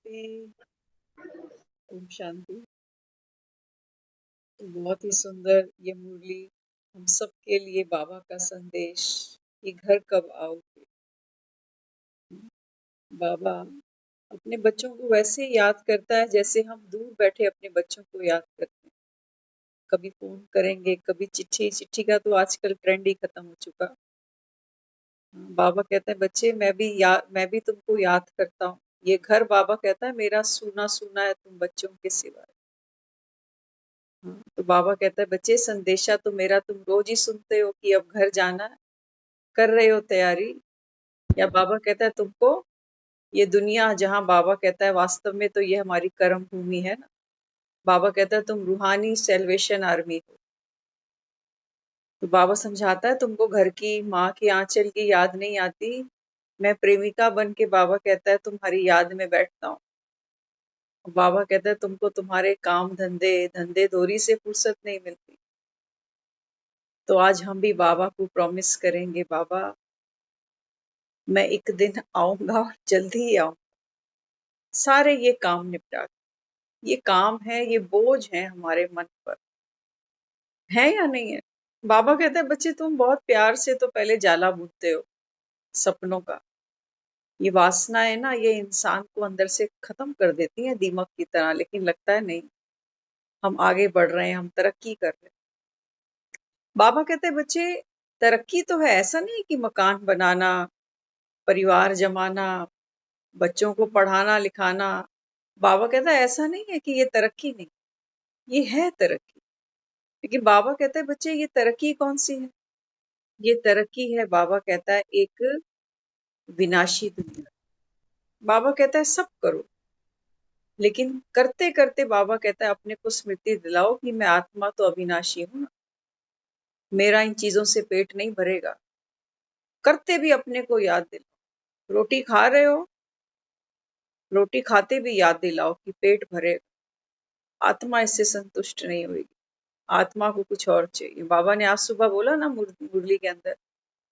शांति। ओम शांति। तो बहुत ही सुंदर ये मुरली हम सब के लिए बाबा का संदेश कि घर कब आओगे। बाबा अपने बच्चों को वैसे याद करता है जैसे हम दूर बैठे अपने बच्चों को याद करते हैं। कभी फोन करेंगे, कभी चिट्ठी। चिट्ठी का तो आजकल ट्रेंड ही खत्म हो चुका। बाबा कहता है बच्चे मैं भी तुमको याद करता हूँ। ये घर बाबा कहता है मेरा सूना सूना है तुम बच्चों के सिवा। तो बाबा कहता है बच्चे संदेशा तो मेरा तुम रोज ही सुनते हो कि अब घर जाना है, कर रहे हो तैयारी। या बाबा कहता है तुमको ये दुनिया जहाँ बाबा कहता है वास्तव में तो ये हमारी कर्म भूमि है ना। बाबा कहता है तुम रूहानी सेल्वेशन आर्मी हो। तो बाबा समझाता है तुमको घर की माँ की आंचल की याद नहीं आती। मैं प्रेमिका बन के बाबा कहता है तुम्हारी याद में बैठता हूँ। बाबा कहता है तुमको तुम्हारे काम धंधे धंधे दोरी से फुर्सत नहीं मिलती। तो आज हम भी बाबा को प्रॉमिस करेंगे बाबा मैं एक दिन आऊंगा और जल्दी ही आऊंगा, सारे ये काम निपटा के। ये काम है, ये बोझ है हमारे मन पर, है या नहीं है। बाबा कहते हैं बच्चे तुम बहुत प्यार से तो पहले जाला बुनते हो सपनों का। ये वासना है ना, ये इंसान को अंदर से खत्म कर देती है दीमक की तरह। लेकिन लगता है नहीं, हम आगे बढ़ रहे हैं, हम तरक्की कर रहे हैं। बाबा कहते हैं बच्चे तरक्की तो है, ऐसा नहीं कि मकान बनाना, परिवार जमाना, बच्चों को पढ़ाना लिखाना। बाबा कहता है ऐसा नहीं है कि ये तरक्की नहीं, ये है तरक्की। लेकिन बाबा कहता है बच्चे ये तरक्की कौन सी है। ये तरक्की है, बाबा कहता है एक विनाशी दुनिया। बाबा कहता है सब करो, लेकिन करते करते बाबा कहता है अपने को स्मृति दिलाओ कि मैं आत्मा तो अविनाशी हूं ना, मेरा इन चीजों से पेट नहीं भरेगा। करते भी अपने को याद दिलाओ। रोटी खा रहे हो, रोटी खाते भी याद दिलाओ कि पेट भरेगा। आत्मा इससे संतुष्ट नहीं होगी, आत्मा को कुछ और चाहिए। बाबा ने आज सुबह बोला ना मुरली के अंदर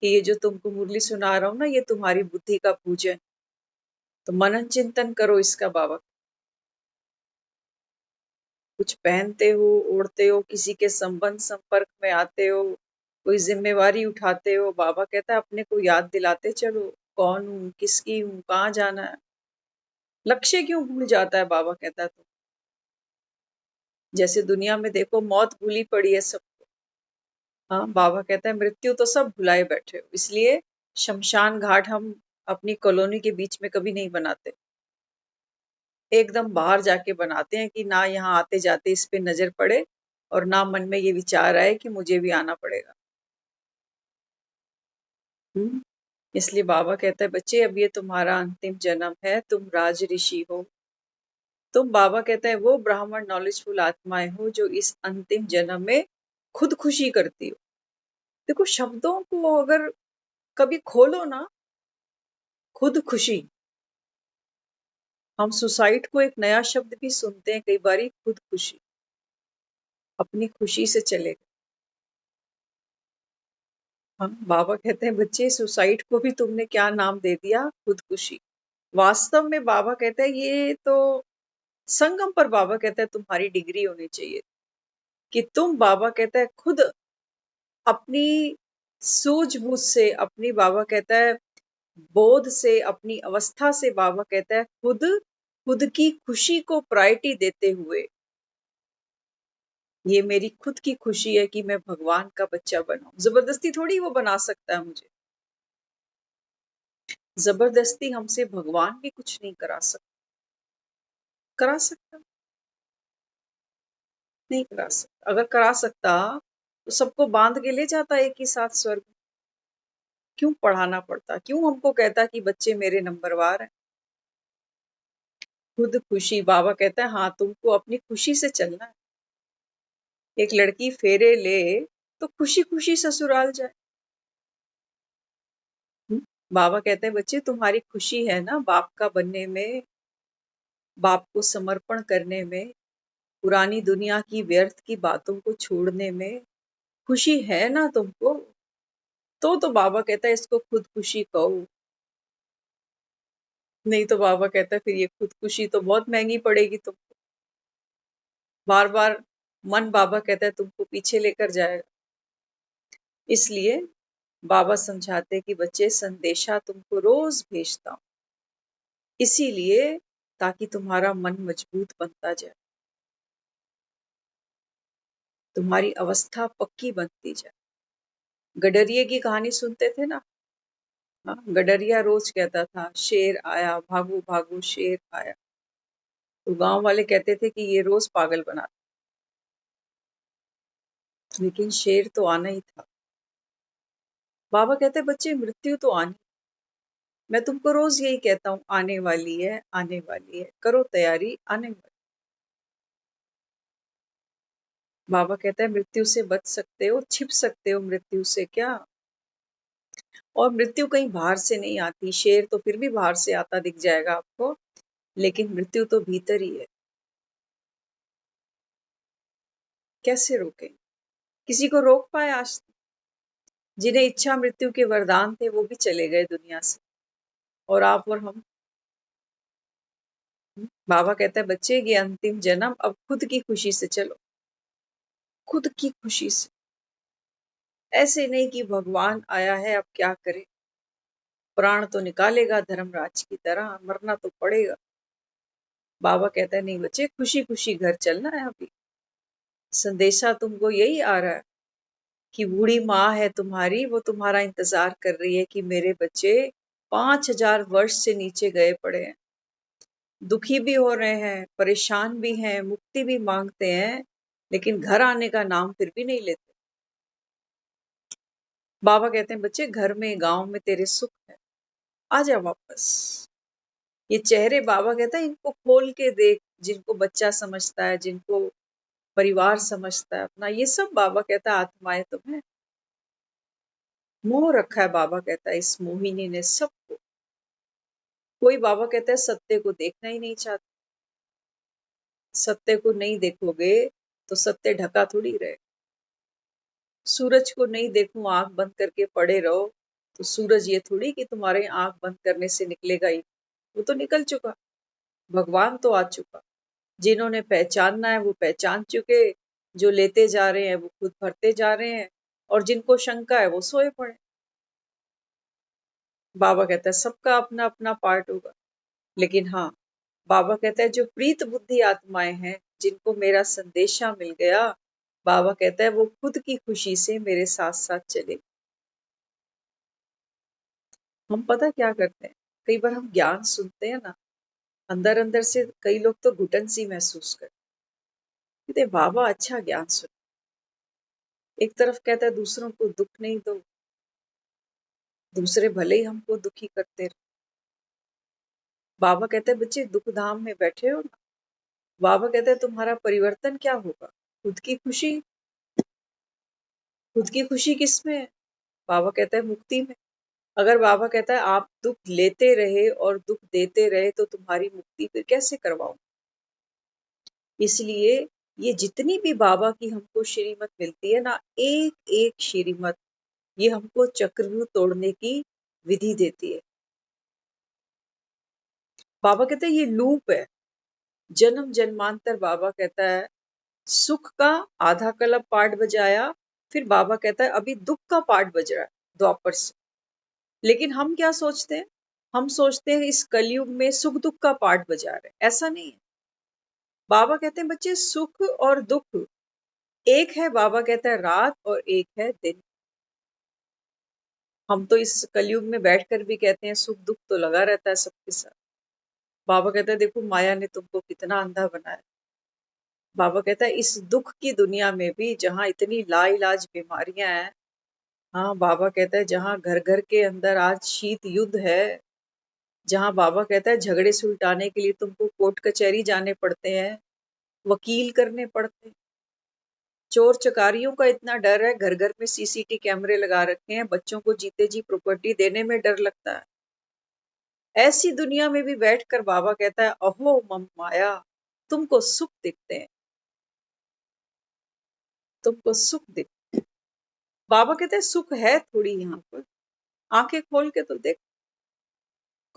कि ये जो तुमको मुरली सुना रहा हूं ना, ये तुम्हारी बुद्धि का पूजन। तो मनन चिंतन करो इसका। बाबा कुछ पहनते हो, ओढ़ते हो, किसी के संबंध संपर्क में आते हो, कोई जिम्मेवारी उठाते हो, बाबा कहता है अपने को याद दिलाते चलो कौन हूँ, किसकी हूँ, कहाँ जाना है। लक्ष्य क्यों भूल जाता है बाबा कहता है। तो जैसे दुनिया में देखो मौत भूली पड़ी है सबको। हाँ, बाबा कहता है मृत्यु तो सब भुलाए बैठे हो। इसलिए शमशान घाट हम अपनी कॉलोनी के बीच में कभी नहीं बनाते, एकदम बाहर जाके बनाते हैं कि ना यहाँ आते जाते इस पे नजर पड़े और ना मन में ये विचार आए कि मुझे भी आना पड़ेगा। इसलिए बाबा कहता है बच्चे अब ये तुम्हारा अंतिम जन्म है, तुम राज ऋषि हो। तुम बाबा कहता है वो ब्राह्मण नॉलेजफुल आत्माएं हो जो इस अंतिम जन्म में खुद खुशी करती हो। देखो शब्दों को अगर कभी खोलो ना, खुद खुशी। हम सुसाइड को एक नया शब्द भी सुनते हैं कई बारी, खुद खुशी। अपनी खुशी से चले गए। हम बाबा कहते हैं बच्चे सुसाइड को भी तुमने क्या नाम दे दिया, खुद खुशी। वास्तव में बाबा कहता है ये तो संगम पर बाबा कहता है तुम्हारी डिग्री होनी चाहिए कि तुम बाबा कहता है खुद अपनी सूझबूझ से, अपनी बाबा कहता है बोध से, अपनी अवस्था से, बाबा कहता है खुद खुद की खुशी को प्रायोरिटी देते हुए, ये मेरी खुद की खुशी है कि मैं भगवान का बच्चा बनाऊं। जबरदस्ती थोड़ी वो बना सकता है मुझे। जबरदस्ती हमसे भगवान भी कुछ नहीं करा सकता। करा सकता नहीं, करा सकता। अगर करा सकता तो सबको बांध के ले जाता एक ही साथ स्वर्ग। क्यों पढ़ाना पड़ता, क्यों हमको कहता कि बच्चे मेरे नंबरवार हैं। खुद खुशी। बाबा कहता है हाँ तुमको अपनी खुशी से चलना है। एक लड़की फेरे ले तो खुशी खुशी ससुराल जाए। बाबा कहते हैं बच्चे तुम्हारी खुशी है ना बाप का बनने में, बाप को समर्पण करने में, पुरानी दुनिया की व्यर्थ की बातों को छोड़ने में खुशी है ना तुमको। तो बाबा कहता है इसको खुद खुशी कहो। नहीं तो बाबा कहता है फिर ये खुदकुशी तो बहुत महंगी पड़ेगी तुमको। बार बार मन बाबा कहता है तुमको पीछे लेकर जाएगा। इसलिए बाबा समझाते हैं कि बच्चे संदेशा तुमको रोज भेजता हूं, इसीलिए ताकि तुम्हारा मन मजबूत बनता जाए, तुम्हारी अवस्था पक्की बनती जाए। गडरिये की कहानी सुनते थे ना। हाँ, गडरिया रोज कहता था शेर आया भागो भागो शेर आया। तो गांव वाले कहते थे कि ये रोज पागल बनाता, लेकिन शेर तो आना ही था। बाबा कहते बच्चे मृत्यु तो आनी, मैं तुमको रोज यही कहता हूँ आने वाली है, आने वाली है, करो तैयारी आने वाली। बाबा कहता है मृत्यु से बच सकते हो, छिप सकते हो मृत्यु से क्या। और मृत्यु कहीं बाहर से नहीं आती, शेर तो फिर भी बाहर से आता दिख जाएगा आपको, लेकिन मृत्यु तो भीतर ही है। कैसे रोके, किसी को रोक पाए आज तक? जिन्हें इच्छा मृत्यु के वरदान थे वो भी चले गए दुनिया से, और आप और हम। बाबा कहता है बच्चे ये अंतिम जन्म, अब खुद की खुशी से चलो, खुद की खुशी से। ऐसे नहीं कि भगवान आया है अब क्या करे, प्राण तो निकालेगा धर्मराज की तरह, मरना तो पड़ेगा। बाबा कहता है नहीं बच्चे, खुशी खुशी घर चलना है अभी। संदेशा तुमको यही आ रहा है कि बूढ़ी माँ है तुम्हारी, वो तुम्हारा इंतजार कर रही है कि मेरे बच्चे 5,000 वर्ष से नीचे गए पड़े हैं, दुखी भी हो रहे हैं, परेशान भी हैं, मुक्ति भी मांगते हैं, लेकिन घर आने का नाम फिर भी नहीं लेते। बाबा कहते हैं बच्चे घर में गांव में तेरे सुख है, आजा वापस। ये चेहरे बाबा कहता है इनको खोल के देख, जिनको बच्चा समझता है, जिनको परिवार समझता है अपना, ये सब बाबा कहता है आत्माएं तुम्हें। मोह रखा है बाबा कहता है इस मोहिनी ने सबको। कोई बाबा कहता है सत्य को देखना ही नहीं चाहता। सत्य को नहीं देखोगे तो सत्य ढका थोड़ी रहे। सूरज को नहीं देखूं आंख बंद करके पड़े रहो तो सूरज ये थोड़ी कि तुम्हारे आंख बंद करने से निकलेगा ही, वो तो निकल चुका। भगवान तो आ चुका। जिन्होंने पहचानना है वो पहचान चुके, जो लेते जा रहे हैं वो खुद भरते जा रहे हैं, और जिनको शंका है वो सोए पड़े। बाबा कहता है सबका अपना अपना पार्ट होगा, लेकिन हाँ, बाबा कहता है जो प्रीत बुद्धि आत्माएं हैं, जिनको मेरा संदेशा मिल गया, बाबा कहता है वो खुद की खुशी से मेरे साथ साथ चले। हम पता क्या करते हैं, कई बार हम ज्ञान सुनते हैं ना, अंदर अंदर से कई लोग तो घुटन सी महसूस करते, कहते बाबा अच्छा ज्ञान सुन। एक तरफ कहता है दूसरों को दुख नहीं दो, दूसरे भले ही हमको दुखी करते रहे। बाबा कहते हैं बच्चे दुख धाम में बैठे हो ना, बाबा कहते हैं तुम्हारा परिवर्तन क्या होगा, खुद की खुशी। खुद की खुशी किसमें है? बाबा कहता है मुक्ति में। अगर बाबा कहता है आप दुख लेते रहे और दुख देते रहे तो तुम्हारी मुक्ति फिर कैसे करवाऊं। इसलिए ये जितनी भी बाबा की हमको श्रीमत मिलती है ना, एक एक श्रीमत ये हमको चक्रव्यूह तोड़ने की विधि देती है। बाबा कहते हैं ये लूप है, जन्म जन्मांतर। बाबा कहता है सुख का आधा कल्प पाठ बजाया, फिर बाबा कहता है अभी दुख का पाठ बज रहा है द्वापर से। लेकिन हम क्या सोचते हैं, हम सोचते हैं इस कलयुग में सुख दुख का पाठ बजा रहे हैं, ऐसा नहीं है। बाबा कहते हैं बच्चे सुख और दुख एक है, बाबा कहता है रात और एक है दिन। हम तो इस कलयुग में बैठकर भी कहते हैं सुख दुख तो लगा रहता है सबके साथ। बाबा कहता है देखो माया ने तुमको कितना अंधा बनाया। बाबा कहता है इस दुख की दुनिया में भी जहाँ इतनी लाइलाज बीमारियां हैं, हाँ बाबा कहता है जहाँ घर घर के अंदर आज शीत युद्ध है, जहाँ बाबा कहता है झगड़े सुलटाने के लिए तुमको कोर्ट कचहरी जाने पड़ते हैं, वकील करने पड़ते हैं। चोर चकारियों का इतना डर है, घर घर में सीसीटीवी कैमरे लगा रखे हैं, बच्चों को जीते जी प्रॉपर्टी देने में डर लगता है। ऐसी दुनिया में भी बैठकर बाबा कहता है अहो मम माया, तुमको सुख दिखते हैं, तुमको सुख दिख। बाबा कहते हैं सुख है थोड़ी यहाँ पर, आंखें खोल के तो देख,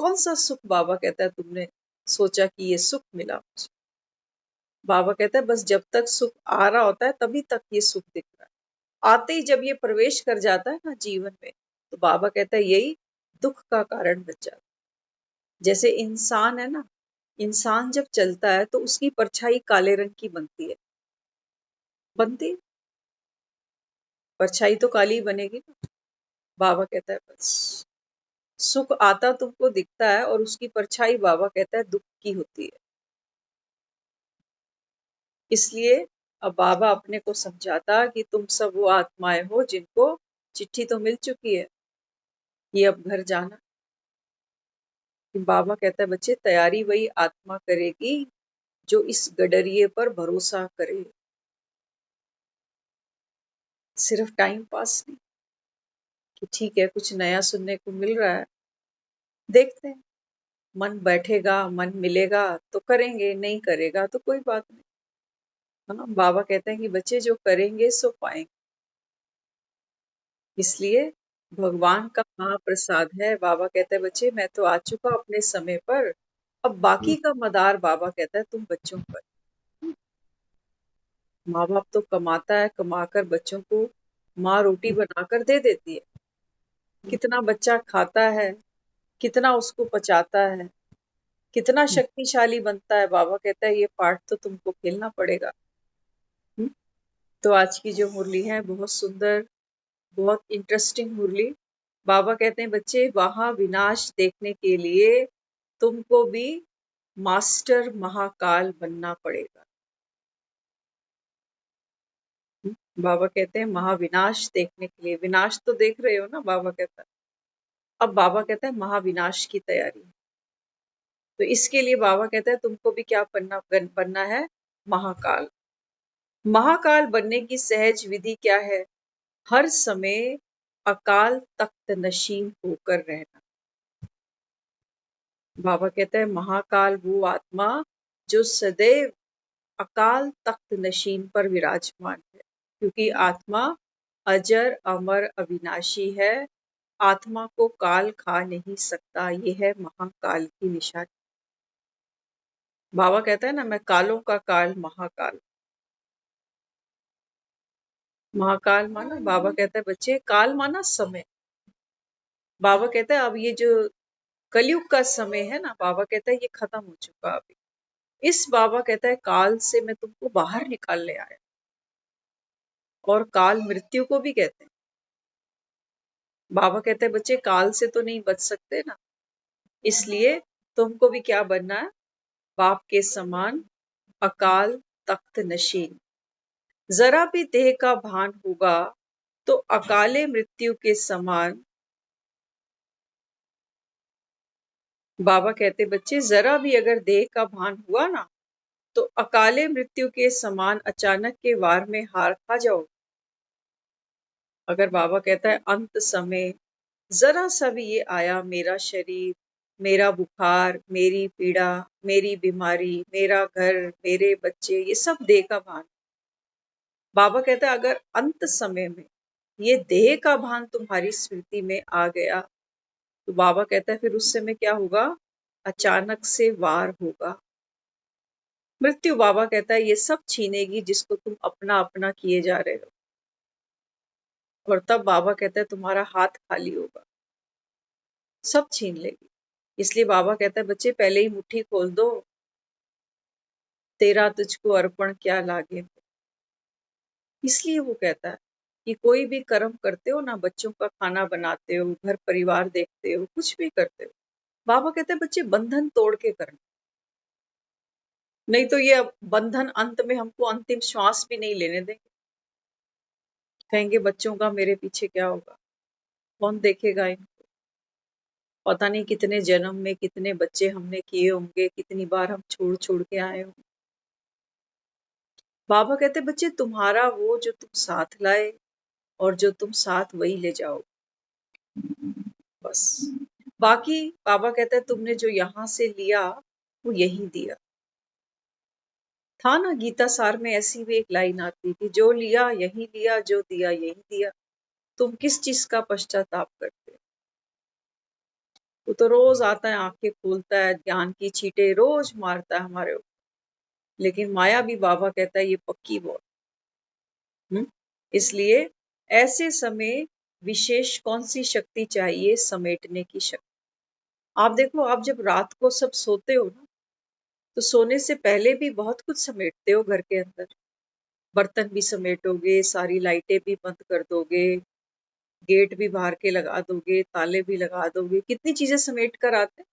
कौन सा सुख बाबा कहता है तुमने सोचा कि ये सुख मिला मुझे? बाबा कहता है बस जब तक सुख आ रहा होता है तभी तक ये सुख दिख रहा है। आते ही जब ये प्रवेश कर जाता है ना जीवन में, तो बाबा कहता है यही दुख का कारण बन जाता है। जैसे इंसान है ना, इंसान जब चलता है तो उसकी परछाई काले रंग की बनती है, बनती, परछाई तो काली ही बनेगी ना। बाबा कहता है बस सुख आता तुमको दिखता है और उसकी परछाई बाबा कहता है दुख की होती है। इसलिए अब बाबा अपने को समझाता कि तुम सब वो आत्माएं हो जिनको चिट्ठी तो मिल चुकी है, ये अब घर जाना। बाबा कहता है बच्चे तैयारी वही आत्मा करेगी जो इस गडरिये पर भरोसा करे, सिर्फ टाइम पास नहीं कि ठीक है कुछ नया सुनने को मिल रहा है, देखते हैं, मन बैठेगा मन मिलेगा तो करेंगे, नहीं करेगा तो कोई बात नहीं, है ना। बाबा कहते हैं कि बच्चे जो करेंगे सो पाएंगे। इसलिए भगवान का महाप्रसाद है। बाबा कहते हैं बच्चे मैं तो आ चुका अपने समय पर, अब बाकी का मदार बाबा कहता है तुम बच्चों पर। माँ बाप तो कमाता है, कमाकर बच्चों को माँ रोटी बनाकर दे देती है, कितना बच्चा खाता है, कितना उसको पचाता है, कितना शक्तिशाली बनता है, बाबा कहता है ये पार्ट तो तुमको खेलना पड़ेगा। तो आज की जो मुरली है बहुत सुंदर, बहुत इंटरेस्टिंग मुरली। बाबा कहते हैं बच्चे वहां विनाश देखने के लिए तुमको भी मास्टर महाकाल बनना पड़ेगा। बाबा कहते हैं महाविनाश देखने के लिए, विनाश तो देख रहे हो ना, बाबा कहता है अब बाबा कहता है महाविनाश की तैयारी। तो इसके लिए बाबा कहता है तुमको भी क्या बनना है, महाकाल। महाकाल बनने की सहज विधि क्या है, हर समय अकाल तख्त नशीन होकर रहना। बाबा कहता है महाकाल वो आत्मा जो सदैव अकाल तख्त नशीन पर विराजमान है, क्योंकि आत्मा अजर अमर अविनाशी है, आत्मा को काल खा नहीं सकता, ये है महाकाल की निशानी। बाबा कहता है ना मैं कालों का काल महाकाल। महाकाल माना, बाबा कहता है बच्चे काल माना समय। बाबा कहता है अब ये जो कलयुग का समय है ना, बाबा कहता है ये खत्म हो चुका अभी। इस बाबा कहता है काल से मैं तुमको बाहर निकालने आया। और काल मृत्यु को भी कहते हैं। बाबा कहते हैं बच्चे काल से तो नहीं बच सकते ना, इसलिए तुमको भी क्या बनना है, बाप के समान अकाल तख्त नशीन। जरा भी देह का भान होगा तो अकाले मृत्यु के समान। बाबा कहते बच्चे जरा भी अगर देह का भान हुआ ना तो अकाले मृत्यु के समान अचानक के वार में हार खा जाओ। अगर बाबा कहता है अंत समय जरा सा भी ये आया, मेरा शरीर, मेरा बुखार, मेरी पीड़ा, मेरी बीमारी, मेरा घर, मेरे बच्चे, ये सब देह का भान। बाबा कहता है अगर अंत समय में ये देह का भान तुम्हारी स्मृति में आ गया तो बाबा कहता है फिर उस समय क्या होगा, अचानक से वार होगा। मृत्यु बाबा कहता है ये सब छीनेगी जिसको तुम अपना अपना किए जा रहे हो, और तब बाबा कहता है तुम्हारा हाथ खाली होगा, सब छीन लेगी। इसलिए बाबा कहता है बच्चे पहले ही मुट्ठी खोल दो, तेरा तुझको अर्पण क्या लागे। इसलिए वो कहता है कि कोई भी कर्म करते हो ना, बच्चों का खाना बनाते हो, घर परिवार देखते हो, कुछ भी करते हो, बाबा कहते हैं बच्चे बंधन तोड़ के करना, नहीं तो ये बंधन अंत में हमको अंतिम श्वास भी नहीं लेने देंगे। कहेंगे बच्चों का मेरे पीछे क्या होगा, कौन देखेगा इनको, पता नहीं कितने जन्म में कितने बच्चे हमने किए होंगे, कितनी बार हम छोड़ छोड़ के आए होंगे। बाबा कहते बच्चे तुम्हारा वो जो तुम साथ लाए और जो तुम साथ वही ले जाओ, बस। बाकी बाबा कहता है तुमने जो यहाँ से लिया वो यही दिया। था ना गीता सार में ऐसी भी एक लाइन आती थी, जो लिया यही लिया, जो दिया यही दिया, तुम किस चीज का पश्चाताप करते हो। वो तो रोज आता है, आंखें खोलता है, ज्ञान की छींटे रोज मारता है हमारे ऊपर। लेकिन माया भी बाबा कहता है ये पक्की बहुत। इसलिए ऐसे समय विशेष कौन सी शक्ति चाहिए? समेटने की शक्ति। आप देखो, आप जब रात को सब सोते हो ना, तो सोने से पहले भी बहुत कुछ समेटते हो घर के अंदर। बर्तन भी समेटोगे, सारी लाइटें भी बंद कर दोगे, गेट भी बाहर के लगा दोगे, ताले भी लगा दोगे, कितनी चीजें समेट कर आते हैं।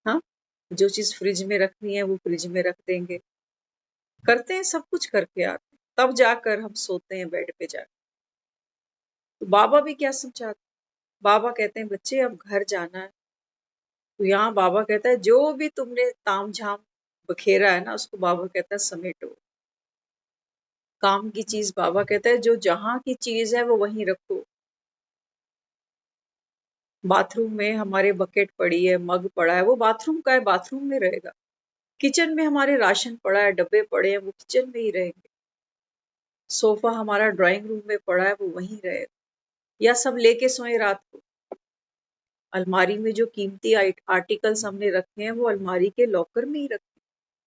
हाँ, जो चीज फ्रिज में रखनी है वो फ्रिज में रख देंगे, करते हैं, सब कुछ करके आते हैं, तब जाकर हम सोते हैं बेड पे जाकर। तो बाबा भी क्या समझाते? बाबा कहते हैं बच्चे अब घर जाना है। तो यहाँ बाबा कहता है जो भी तुमने तामझाम बखेरा है ना, उसको बाबा कहता है समेटो। काम की चीज बाबा कहता है जो जहां की चीज है वो वहीं रखो। बाथरूम में हमारे बकेट पड़ी है, मग पड़ा है, वो बाथरूम का है, बाथरूम में रहेगा। किचन में हमारे राशन पड़ा है, डब्बे पड़े हैं, वो किचन में ही रहेंगे। सोफा हमारा ड्राइंग रूम में पड़ा है, वो वहीं रहेगा। या सब लेके सोए रात को। अलमारी में जो कीमती आर्टिकल्स हमने रखे हैं वो अलमारी के लॉकर में ही रखे,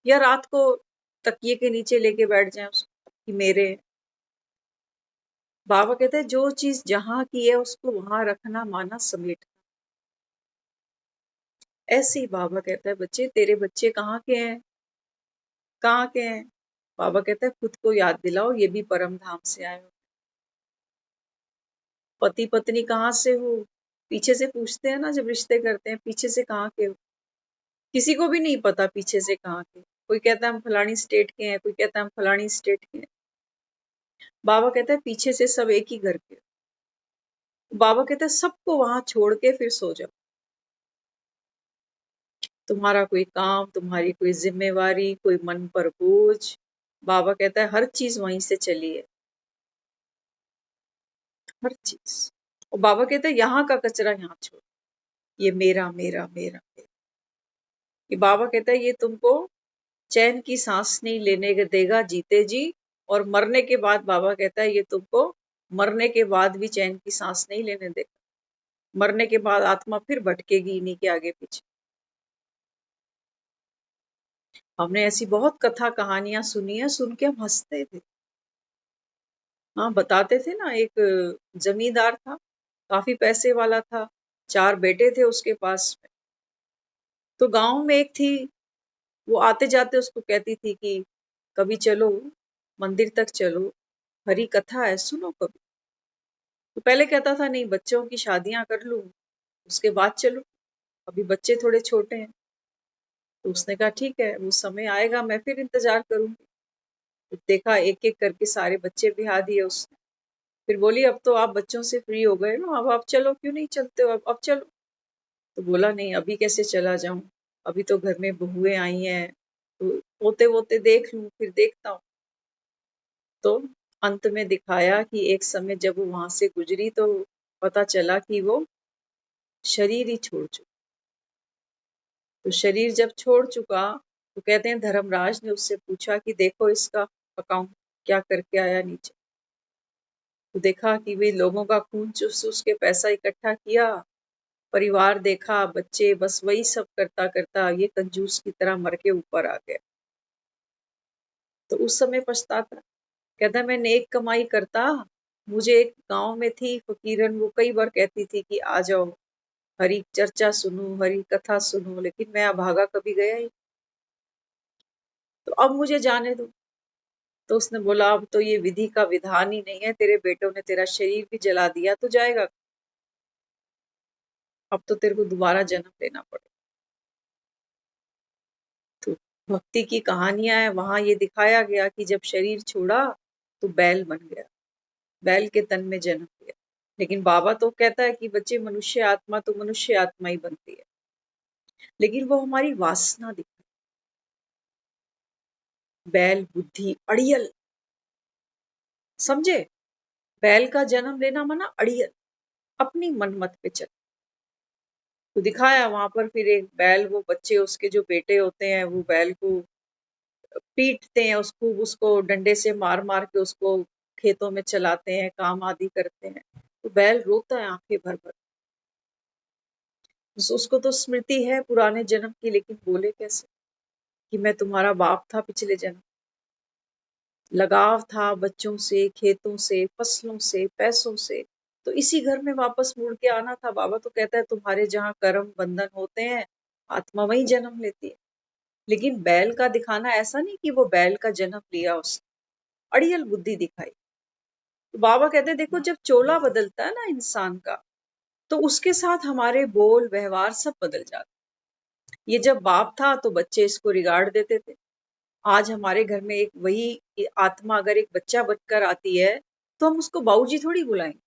या रात को तकिए के नीचे लेके बैठ जाए उसको कि मेरे हैं। बाबा कहते हैं जो चीज जहां की है उसको वहां रखना माना समेटना। ऐसे ही बाबा कहता है बच्चे तेरे बच्चे कहाँ के हैं? कहाँ के हैं? बाबा कहता है खुद को याद दिलाओ, ये भी परम धाम से आए हो। पति पत्नी कहाँ से हो? पीछे से पूछते हैं ना जब रिश्ते करते हैं, पीछे से कहाँ के हो? किसी को भी नहीं पता पीछे से कहाँ के। कोई कहता है हम फलानी स्टेट के हैं, कोई कहता है हम फलानी स्टेट के हैं। बाबा कहता है पीछे से सब एक ही घर के। बाबा कहता है सबको वहां छोड़ के फिर सो जाओ। तुम्हारा कोई काम, तुम्हारी कोई जिम्मेवारी, कोई मन पर बोझ, बाबा कहता है हर चीज वहीं से चली है, हर चीज। और बाबा कहता है यहाँ का कचरा यहाँ छोड़, ये मेरा मेरा मेरा मेरा। ये बाबा कहता है ये तुमको चैन की सांस नहीं लेने देगा जीते जी, और मरने के बाद बाबा कहता है ये तुमको मरने के बाद भी चैन की सांस नहीं लेने देगा। मरने के बाद आत्मा फिर भटकेगी इन्हीं के आगे पीछे। हमने ऐसी बहुत कथा कहानियां सुनी है, सुन के हम हंसते थे। हाँ, बताते थे ना, एक जमींदार था, काफी पैसे वाला था, 4 बेटे थे उसके पास में। तो गांव में एक थी, वो आते जाते उसको कहती थी कि कभी चलो मंदिर तक चलो, हरी कथा है सुनो कभी। तो पहले कहता था नहीं बच्चों की शादियां कर लूं उसके बाद चलो, अभी बच्चे थोड़े छोटे हैं। तो उसने कहा ठीक है, वो समय आएगा मैं फिर इंतजार करूंगी। तो देखा एक एक करके सारे बच्चे बिहा दिए उसने। फिर बोली अब तो आप बच्चों से फ्री हो गए ना, अब आप चलो, क्यों नहीं चलते हो? अब चलो। तो बोला नहीं अभी कैसे चला जाऊं, अभी तो घर में बहुएं आई हैं, तो होते होते देख लूं, फिर देखता हूँ। तो अंत में दिखाया कि एक समय जब वो वहां से गुजरी तो पता चला कि वो शरीर ही छोड़ चुका। तो शरीर जब छोड़ चुका, तो कहते हैं धर्मराज ने उससे पूछा कि देखो इसका अकाउंट क्या करके आया नीचे। तो देखा कि वे लोगों का खून चूस चूस के पैसा इकट्ठा किया, परिवार देखा, बच्चे, बस वही सब करता करता ये कंजूस की तरह मर के ऊपर आ गया। तो उस समय पछताता, कहता मैं नेक कमाई करता। मुझे एक गांव में थी फकीरन, वो कई बार कहती थी कि आ जाओ हरी चर्चा सुनो, हरी कथा सुनो, लेकिन मैं अभागा कभी गया ही। तो अब मुझे जाने दो। तो उसने बोला अब तो ये विधि का विधान ही नहीं है, तेरे बेटों ने तेरा शरीर भी जला दिया तो जाएगा, अब तो तेरे को दोबारा जन्म लेना पड़ेगा। तो भक्ति की कहानियां है, वहां ये दिखाया गया कि जब शरीर छोड़ा तो बैल बन गया, बैल के तन में जन्म लिया। लेकिन बाबा तो कहता है कि बच्चे मनुष्य आत्मा तो मनुष्य आत्मा ही बनती है, लेकिन वो हमारी वासना दिखती। बैल बुद्धि अड़ियल, समझे? बैल का जन्म लेना माना अड़ियल, अपनी मनमत पे चल। तो दिखाया वहां पर फिर एक बैल, वो बच्चे उसके जो बेटे होते हैं वो बैल को पीटते हैं, उसको उसको डंडे से मार मार के उसको खेतों में चलाते हैं, काम आदि करते हैं। तो बैल रोता है आंखें भर भर। उसको तो स्मृति है पुराने जन्म की, लेकिन बोले कैसे कि मैं तुम्हारा बाप था पिछले जन्म। लगाव था बच्चों से, खेतों से, फसलों से, पैसों से, तो इसी घर में वापस मुड़ के आना था। बाबा तो कहता है तुम्हारे जहाँ कर्म बंधन होते हैं, आत्मा वही जन्म लेती है। लेकिन बैल का दिखाना ऐसा नहीं कि वो बैल का जन्म लिया उसने, अड़ियल बुद्धि दिखाई। तो बाबा कहते हैं देखो, जब चोला बदलता है ना इंसान का, तो उसके साथ हमारे बोल व्यवहार सब बदल जाते। ये जब बाप था तो बच्चे इसको रिगार्ड देते थे। आज हमारे घर में एक वही आत्मा अगर एक बच्चा बनकर आती है, तो हम उसको बाबूजी थोड़ी बुलाएंगे।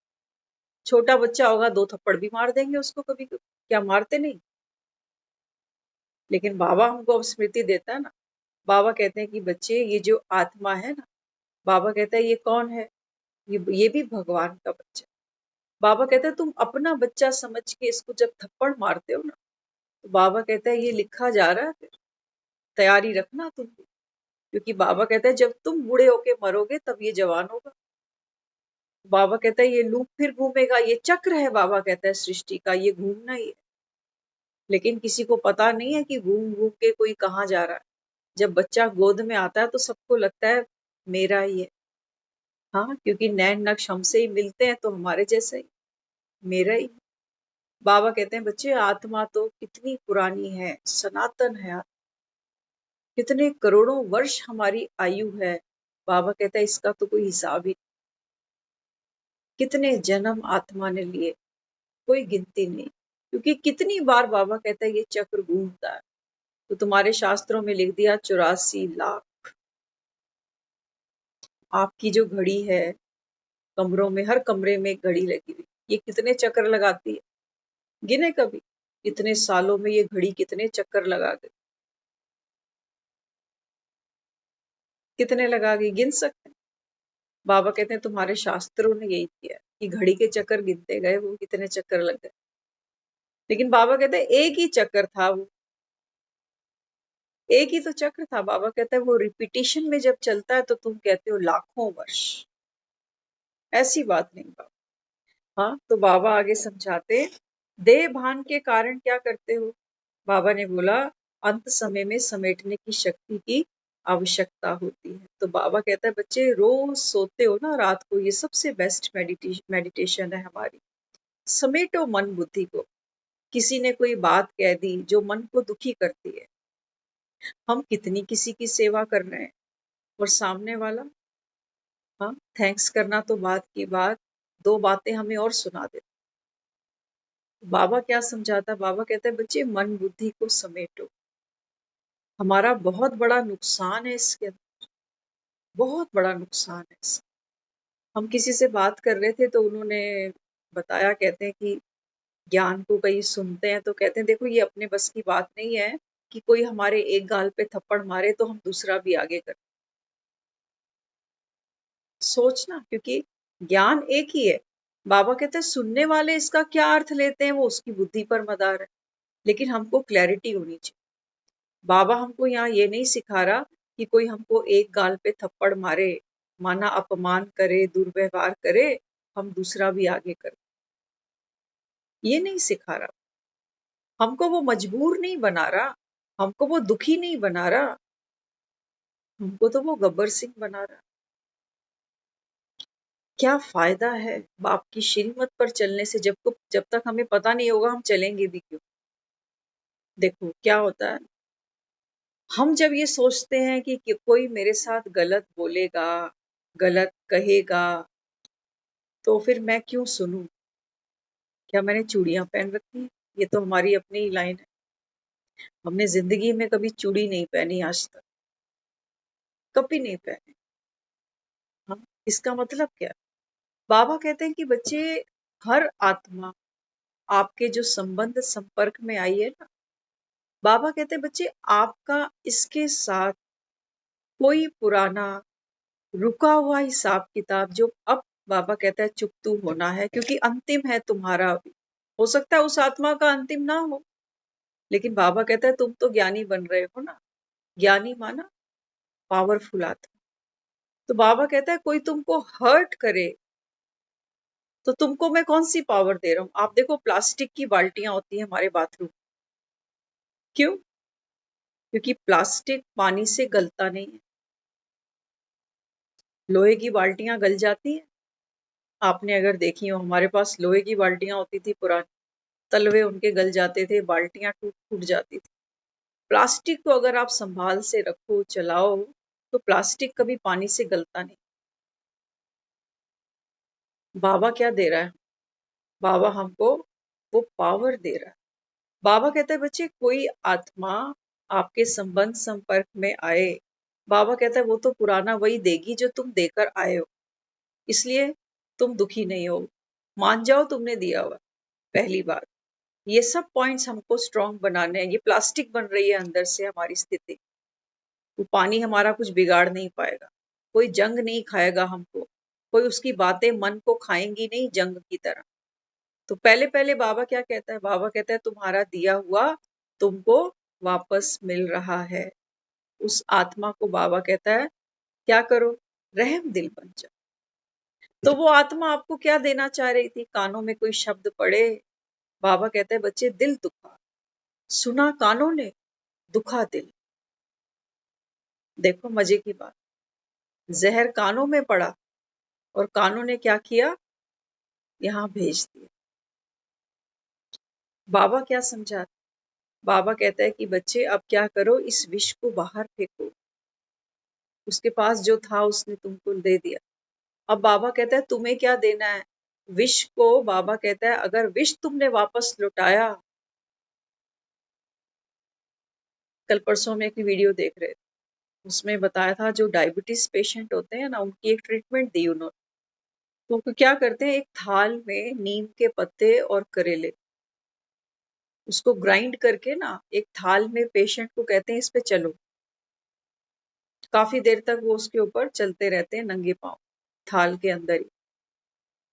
छोटा बच्चा होगा, 2 थप्पड़ भी मार देंगे उसको कभी कभी, क्या मारते नहीं। लेकिन बाबा हमको अब स्मृति देता है ना। बाबा कहते हैं कि बच्चे, ये जो आत्मा है ना, बाबा कहता है ये कौन है, ये भी भगवान का बच्चा। बाबा कहता है तुम अपना बच्चा समझ के इसको जब थप्पड़ मारते हो ना, तो बाबा कहता है ये लिखा जा रहा है, फिर तैयारी रखना तुम भी। क्योंकि बाबा कहता है जब तुम बूढ़े होके मरोगे तब ये जवान होगा। बाबा कहता है ये लूप फिर घूमेगा, ये चक्र है। बाबा कहता है सृष्टि का ये घूमना ही है। लेकिन किसी को पता नहीं है कि घूम घूम के कोई कहाँ जा रहा है। जब बच्चा गोद में आता है तो सबको लगता है मेरा ही है। हाँ, क्योंकि नैन नक्श हमसे ही मिलते हैं तो हमारे जैसा ही, मेरा ही। बाबा कहते हैं बच्चे, आत्मा तो कितनी पुरानी है, सनातन है, कितने करोड़ों वर्ष हमारी आयु है। बाबा कहता है इसका तो कोई हिसाब ही, कितने जन्म आत्मा ने लिए, कोई गिनती नहीं। क्योंकि कितनी बार बाबा कहता है ये चक्र घूमता है। तो तुम्हारे शास्त्रों में लिख दिया 84 लाख। आपकी जो घड़ी है, कमरों में हर कमरे में एक घड़ी लगी हुई, ये कितने चक्कर लगाती है, गिने कभी? इतने सालों में ये घड़ी कितने चक्कर लगा गई, कितने लगा गई, गिन सकते हैं? बाबा कहते हैं तुम्हारे शास्त्रों ने यही किया कि घड़ी के चक्कर गिनते गए, वो कितने चक्कर लग गए। लेकिन बाबा कहते हैं एक ही चक्कर था वो, एक ही तो चक्र था। बाबा कहता है वो रिपीटिशन में जब चलता है तो तुम कहते हो लाखों वर्ष। ऐसी बात नहीं बाबा। हाँ, तो बाबा आगे समझाते, देह भान के कारण क्या करते हो? बाबा ने बोला अंत समय में समेटने की शक्ति की आवश्यकता होती है। तो बाबा कहता है बच्चे, रोज सोते हो ना रात को, ये सबसे बेस्ट मेडिटेशन है हमारी। समेटो मन बुद्धि को। किसी ने कोई बात कह दी जो मन को दुखी करती है, हम कितनी किसी की सेवा कर रहे हैं, और सामने वाला, हाँ, थैंक्स करना तो बात की बात, 2 बातें हमें और सुना दे। बाबा क्या समझाता? बाबा कहता है बच्चे, मन बुद्धि को समेटो। हमारा बहुत बड़ा नुकसान है इसके अंदर, बहुत बड़ा नुकसान है इसका। हम किसी से बात कर रहे थे तो उन्होंने बताया, कहते हैं कि ज्ञान को कई सुनते हैं तो कहते हैं देखो, ये अपने बस की बात नहीं है कि कोई हमारे एक गाल पे थप्पड़ मारे तो हम दूसरा भी आगे कर सोचना, क्योंकि ज्ञान एक ही है। बाबा कहते हैं सुनने वाले इसका क्या अर्थ लेते हैं वो उसकी बुद्धि पर मदार है, लेकिन हमको क्लैरिटी होनी चाहिए। बाबा हमको यहाँ ये नहीं सिखा रहा कि कोई हमको एक गाल पे थप्पड़ मारे, माना अपमान करे, दुर्व्यवहार करे, हम दूसरा भी आगे कर, ये नहीं सिखा रहा। हमको वो मजबूर नहीं बना रहा, हमको वो दुखी नहीं बना रहा, हमको तो वो गब्बर सिंह बना रहा। क्या फायदा है बाप की श्रीमत पर चलने से, जब तक हमें पता नहीं होगा हम चलेंगे भी क्यों? देखो क्या होता है, हम जब ये सोचते हैं कि कोई मेरे साथ गलत बोलेगा, गलत कहेगा, तो फिर मैं क्यों सुनूं? क्या मैंने चूड़ियां पहन रखी हैं? ये तो हमारी अपनी ही लाइन है। हमने जिंदगी में कभी चूड़ी नहीं पहनी आज तक, कभी नहीं पहनी। हाँ, इसका मतलब क्या है? बाबा कहते हैं कि बच्चे, हर आत्मा आपके जो संबंध संपर्क में आई है ना, बाबा कहते हैं बच्चे, आपका इसके साथ कोई पुराना रुका हुआ हिसाब किताब जो अब, बाबा कहता है चुकतू होना है, क्योंकि अंतिम है तुम्हारा अभी। हो सकता है उस आत्मा का अंतिम ना हो, लेकिन बाबा कहता है तुम तो ज्ञानी बन रहे हो ना। ज्ञानी माना पावरफुल आत्मा। तो बाबा कहता है कोई तुमको हर्ट करे, तो तुमको मैं कौन सी पावर दे रहा हूं? आप देखो प्लास्टिक की बाल्टियां होती हैं हमारे बाथरूम, क्यों? क्योंकि प्लास्टिक पानी से गलता नहीं है। लोहे की बाल्टियां गल जाती हैं। आपने अगर देखी हो, हमारे पास लोहे की बाल्टियां होती थी पुरानी, तलवे उनके गल जाते थे, बाल्टियां टूट फूट जाती थी। प्लास्टिक को अगर आप संभाल से रखो, चलाओ, तो प्लास्टिक कभी पानी से गलता नहीं। बाबा क्या दे रहा है? बाबा हमको वो पावर दे रहा है। बाबा कहता है बच्चे, कोई आत्मा आपके संबंध संपर्क में आए, बाबा कहता है वो तो पुराना वही देगी जो तुम देकर आए हो, इसलिए तुम दुखी नहीं हो। मान जाओ तुमने दिया हुआ। पहली बात, ये सब पॉइंट्स हमको स्ट्रांग बनाने हैं। ये प्लास्टिक बन रही है अंदर से हमारी स्थिति। वो पानी हमारा कुछ बिगाड़ नहीं पाएगा, कोई जंग नहीं खाएगा हमको, कोई उसकी बातें मन को खाएंगी नहीं जंग की तरह। तो पहले पहले बाबा क्या कहता है? बाबा कहता है तुम्हारा दिया हुआ तुमको वापस मिल रहा है। उस आत्मा को बाबा कहता है क्या करो? रहम दिल बन जाओ। तो वो आत्मा आपको क्या देना चाह रही थी? कानों में कोई शब्द पड़े, बाबा कहते हैं बच्चे दिल दुखा, सुना कानों ने, दुखा दिल। देखो मजे की बात, जहर कानों में पड़ा और कानों ने क्या किया? यहाँ भेज दिया। बाबा क्या समझा? बाबा कहता है कि बच्चे अब क्या करो, इस विष को बाहर फेंको। उसके पास जो था उसने तुमको दे दिया। अब बाबा कहता है तुम्हें क्या देना है? विष को बाबा कहता है अगर विष तुमने वापस लौटाया, कल परसों में एक वीडियो देख रहे थे, उसमें बताया था जो डायबिटीज पेशेंट होते हैं ना, उनकी एक ट्रीटमेंट दी उन्होंने। तो वो क्या करते हैं, एक थाल में नीम के पत्ते और करेले, उसको ग्राइंड करके ना एक थाल में पेशेंट को कहते हैं इस पे चलो। काफी देर तक वो उसके ऊपर चलते रहते हैं नंगे पांव, थाल के अंदर ही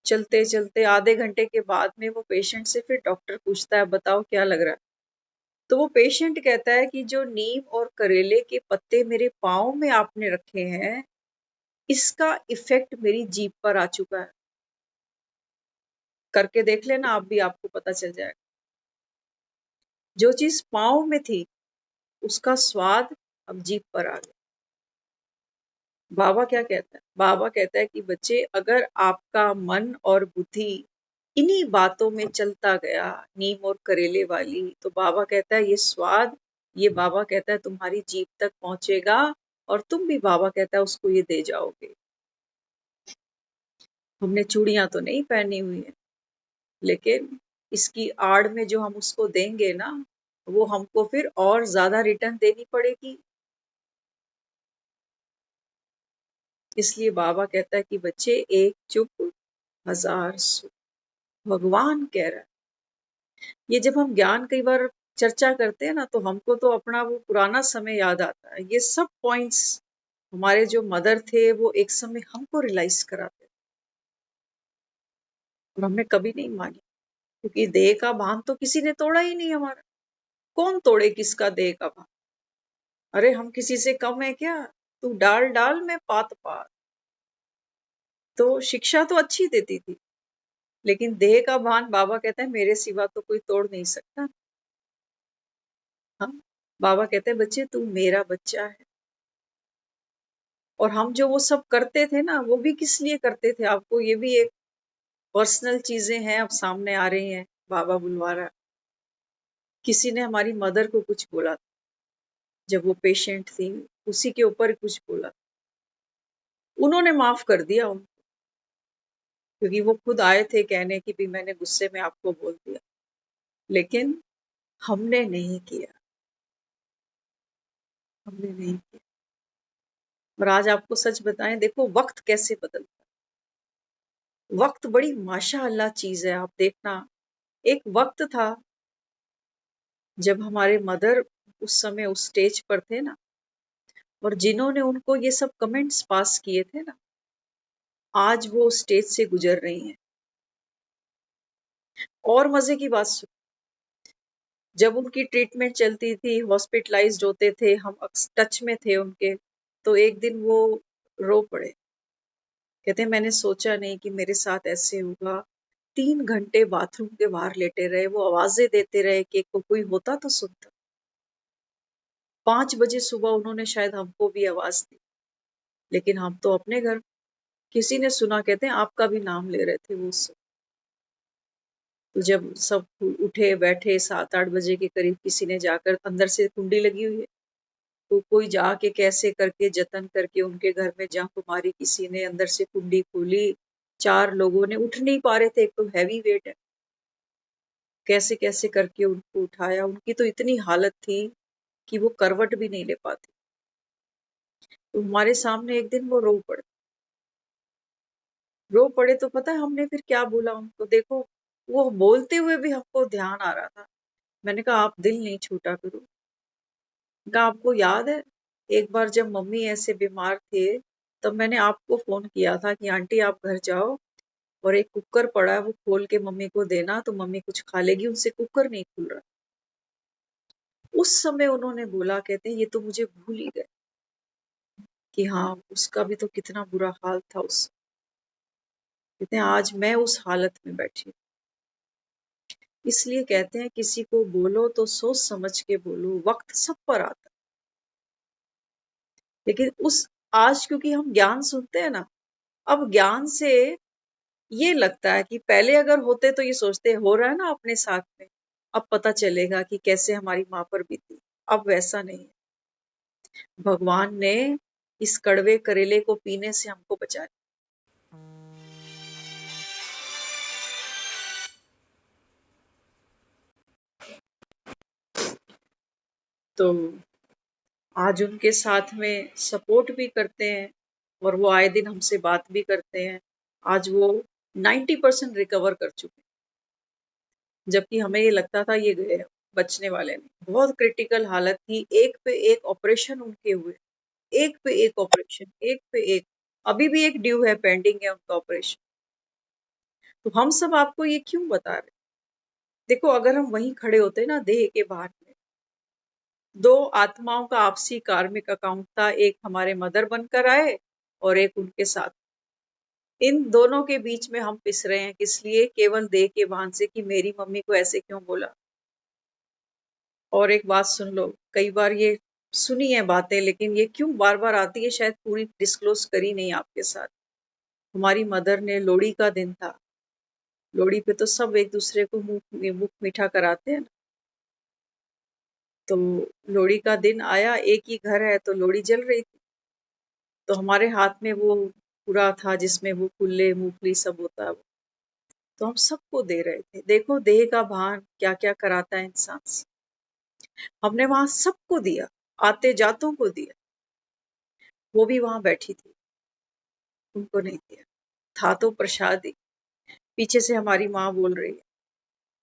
चलते चलते। आधे घंटे के बाद में वो पेशेंट से फिर डॉक्टर पूछता है बताओ क्या लग रहा है? तो वो पेशेंट कहता है कि जो नीम और करेले के पत्ते मेरे पाँव में आपने रखे हैं, इसका इफेक्ट मेरी जीभ पर आ चुका है। करके देख लेना आप भी, आपको पता चल जाएगा। जो चीज पाँव में थी उसका स्वाद अब जीभ पर आ गया। बाबा क्या कहता है? बाबा कहता है कि बच्चे अगर आपका मन और बुद्धि इन्हीं बातों में चलता गया, नीम और करेले वाली, तो बाबा कहता है ये स्वाद, ये बाबा कहता है तुम्हारी जीभ तक पहुंचेगा और तुम भी बाबा कहता है उसको ये दे जाओगे। हमने चूड़ियां तो नहीं पहनी हुई है, लेकिन इसकी आड़ में जो हम उसको देंगे ना, वो हमको फिर और ज्यादा रिटर्न देनी पड़ेगी। इसलिए बाबा कहता है कि बच्चे एक चुप हजार सुख। भगवान कह रहा है। ये जब हम ज्ञान कई बार चर्चा करते हैं ना, तो हमको तो अपना वो पुराना समय याद आता है। ये सब पॉइंट्स हमारे जो मदर थे वो एक समय हमको रियलाइज कराते थे और हमने कभी नहीं मानी, क्योंकि देह का भान तो किसी ने तोड़ा ही नहीं हमारा। कौन तोड़े किसका देह का भान? अरे हम किसी से कम है क्या? तू डाल डाल में पात पात। तो शिक्षा तो अच्छी देती थी, लेकिन देह का भान बाबा कहते हैं मेरे सिवा तो कोई तोड़ नहीं सकता। हाँ, बाबा कहते हैं बच्चे तू मेरा बच्चा है। और हम जो वो सब करते थे ना, वो भी किस लिए करते थे? आपको ये भी एक पर्सनल चीजें हैं अब सामने आ रही हैं। बाबा बुलवा रहा है। किसी ने हमारी मदर को कुछ बोला था, जब वो पेशेंट थी, उसी के ऊपर कुछ बोला, उन्होंने माफ कर दिया उनको, क्योंकि वो खुद आए थे कहने की भी मैंने गुस्से में आपको बोल दिया, लेकिन हमने नहीं किया। हमने नहीं किया। और आज आपको सच बताएं, देखो वक्त कैसे बदलता है। वक्त बड़ी माशाअल्लाह चीज है। आप देखना, एक वक्त था जब हमारे मदर उस समय उस स्टेज पर थे ना, और जिन्होंने उनको ये सब कमेंट्स पास किए थे ना, आज वो स्टेज से गुजर रही हैं। और मजे की बात सुन, जब उनकी ट्रीटमेंट चलती थी, हॉस्पिटलाइज्ड होते थे, हम टच में थे उनके, तो एक दिन वो रो पड़े। कहते हैं मैंने सोचा नहीं कि मेरे साथ ऐसे होगा, 3 घंटे बाथरूम के बाहर लेटे रहे, वो आवाजें देते रहे कि कोई होता तो सुनता। 5 बजे सुबह उन्होंने शायद हमको भी आवाज दी, लेकिन हम तो अपने घर। किसी ने सुना, कहते हैं आपका भी नाम ले रहे थे वो उस समय। तो जब सब उठे बैठे 7-8 बजे के करीब, किसी ने जाकर, अंदर से कुंडी लगी हुई है, तो कोई जाके कैसे करके जतन करके उनके घर में जंप मारी, किसी ने अंदर से कुंडी खोली। 4 लोगों ने, उठ नहीं पा रहे थे, एक तो हैवी वेट है, कैसे कैसे करके उनको उठाया। उनकी तो इतनी हालत थी कि वो करवट भी नहीं ले पाती। तो हमारे सामने एक दिन वो रो पड़े। तो पता है हमने फिर क्या बोला उनको, देखो वो बोलते हुए भी हमको ध्यान आ रहा था। मैंने कहा आप दिल नहीं छूटा करो। कहा आपको याद है एक बार जब मम्मी ऐसे बीमार थे, तब मैंने आपको फोन किया था कि आंटी आप घर जाओ और एक कुकर पड़ा है वो खोल के मम्मी को देना, तो मम्मी कुछ खा लेगी, उनसे कुकर नहीं खुल रहा। उस समय उन्होंने बोला, कहते हैं ये तो मुझे भूल ही गए कि हाँ उसका भी तो कितना बुरा हाल था उस। कहते हैं आज मैं उस हालत में बैठी। इसलिए कहते हैं किसी को बोलो तो सोच समझ के बोलो, वक्त सब पर आता है। लेकिन उस, आज क्योंकि हम ज्ञान सुनते हैं ना, अब ज्ञान से ये लगता है कि पहले अगर होते तो ये सोचते हो रहा है ना अपने साथ में, अब पता चलेगा कि कैसे हमारी माँ पर बीती। अब वैसा नहीं है। भगवान ने इस कड़वे करेले को पीने से हमको बचाया। तो आज उनके साथ में सपोर्ट भी करते हैं और वो आए दिन हमसे बात भी करते हैं। आज वो 90% रिकवर कर चुके हैं, जबकि हमें ये लगता था ये गए, बचने वाले नहीं। बहुत क्रिटिकल हालत थी, एक पे एक ऑपरेशन उनके हुए, एक पे एक ऑपरेशन, एक पे एक। अभी भी एक ड्यू है, पेंडिंग है उनका ऑपरेशन। तो हम सब आपको ये क्यों बता रहे? देखो अगर हम वहीं खड़े होते ना देह के बाहर में, दो आत्माओं का आपसी कार्मिक अकाउंट था, एक हमारे मदर बनकर आए और एक उनके साथ। इन दोनों के बीच में हम पिस रहे हैं, किस लिए? केवल देह के भान से कि मेरी मम्मी को ऐसे क्यों बोला। और एक बात सुन लो, कई बार ये सुनी है बातें, लेकिन ये क्यों बार बार आती है, शायद पूरी डिस्क्लोज करी नहीं आपके साथ। हमारी मदर ने, लोहड़ी का दिन था, लोहड़ी पे तो सब एक दूसरे को मुख मीठा कराते हैं ना। तो लोहड़ी का दिन आया, एक ही घर है तो लोहड़ी जल रही थी, तो हमारे हाथ में वो पूरा था जिसमें वो फुल्ले मूंगफली सब होता है, तो हम सबको दे रहे थे। देखो देह का भान क्या क्या कराता है इंसान से। हमने वहां सबको दिया, आते जातों को दिया। वो भी वहां बैठी थी, उनको नहीं दिया। था तो प्रसाद ही। पीछे से हमारी माँ बोल रही है,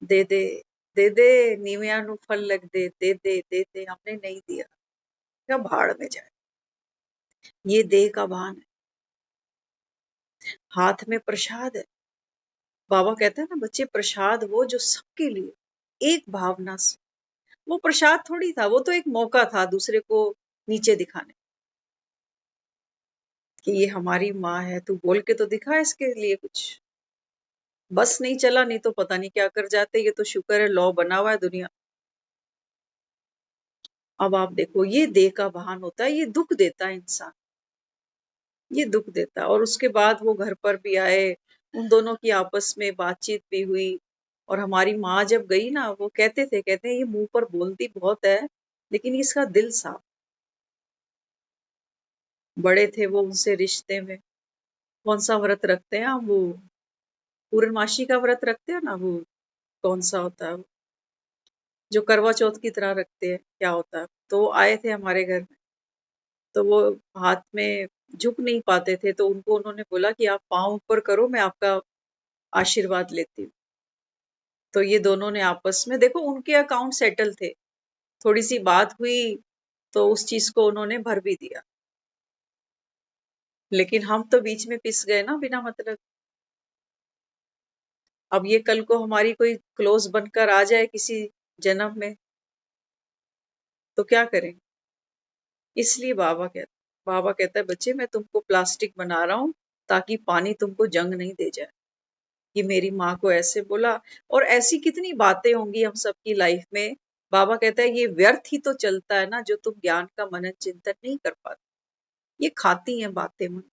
दे दे, दे दे, नीविया नु फल लग दे दे। हमने नहीं दिया, क्या भाड़ में जाए। ये देह का भान है, हाथ में प्रसाद है। बाबा कहते हैं ना बच्चे, प्रसाद वो जो सबके लिए एक भावना से। वो प्रसाद थोड़ी था, वो तो एक मौका था दूसरे को नीचे दिखाने कि ये हमारी माँ है, तू बोल के तो दिखा इसके लिए कुछ। बस नहीं चला, नहीं तो पता नहीं क्या कर जाते। ये तो शुक्र है लॉ बना हुआ है दुनिया। अब आप देखो, ये देह का भान होता है, ये दुख देता है इंसान, ये दुख देता है। और उसके बाद वो घर पर भी आए, उन दोनों की आपस में बातचीत भी हुई। और हमारी माँ जब गई ना, वो कहते थे, कहते हैं ये मुंह पर बोलती बहुत है, लेकिन इसका दिल साफ। बड़े थे वो उनसे रिश्ते में। कौन सा व्रत रखते हैं हम, वो पूर्णमासी का व्रत रखते हैं ना, वो कौन सा होता है, जो करवा चौथ की तरह रखते हैं, क्या होता है। तो वो आए थे हमारे घर में, तो वो हाथ में झुक नहीं पाते थे, तो उनको उन्होंने बोला कि आप पाँव ऊपर करो, मैं आपका आशीर्वाद लेती हूँ। तो ये दोनों ने आपस में, देखो उनके अकाउंट सेटल थे, थोड़ी सी बात हुई तो उस चीज को उन्होंने भर भी दिया। लेकिन हम तो बीच में पिस गए ना बिना मतलब। अब ये कल को हमारी कोई क्लोज बनकर आ जाए किसी जन्म में, तो क्या करेंगे? इसलिए बाबा कहता है बच्चे, मैं तुमको प्लास्टिक बना रहा हूँ ताकि पानी तुमको जंग नहीं दे जाए। कि मेरी माँ को ऐसे बोला। और ऐसी कितनी बातें होंगी हम सबकी लाइफ में। बाबा कहता है ये व्यर्थ ही तो चलता है ना, जो तुम ज्ञान का मनन चिंतन नहीं कर पाते, ये खाती हैं बातें मन।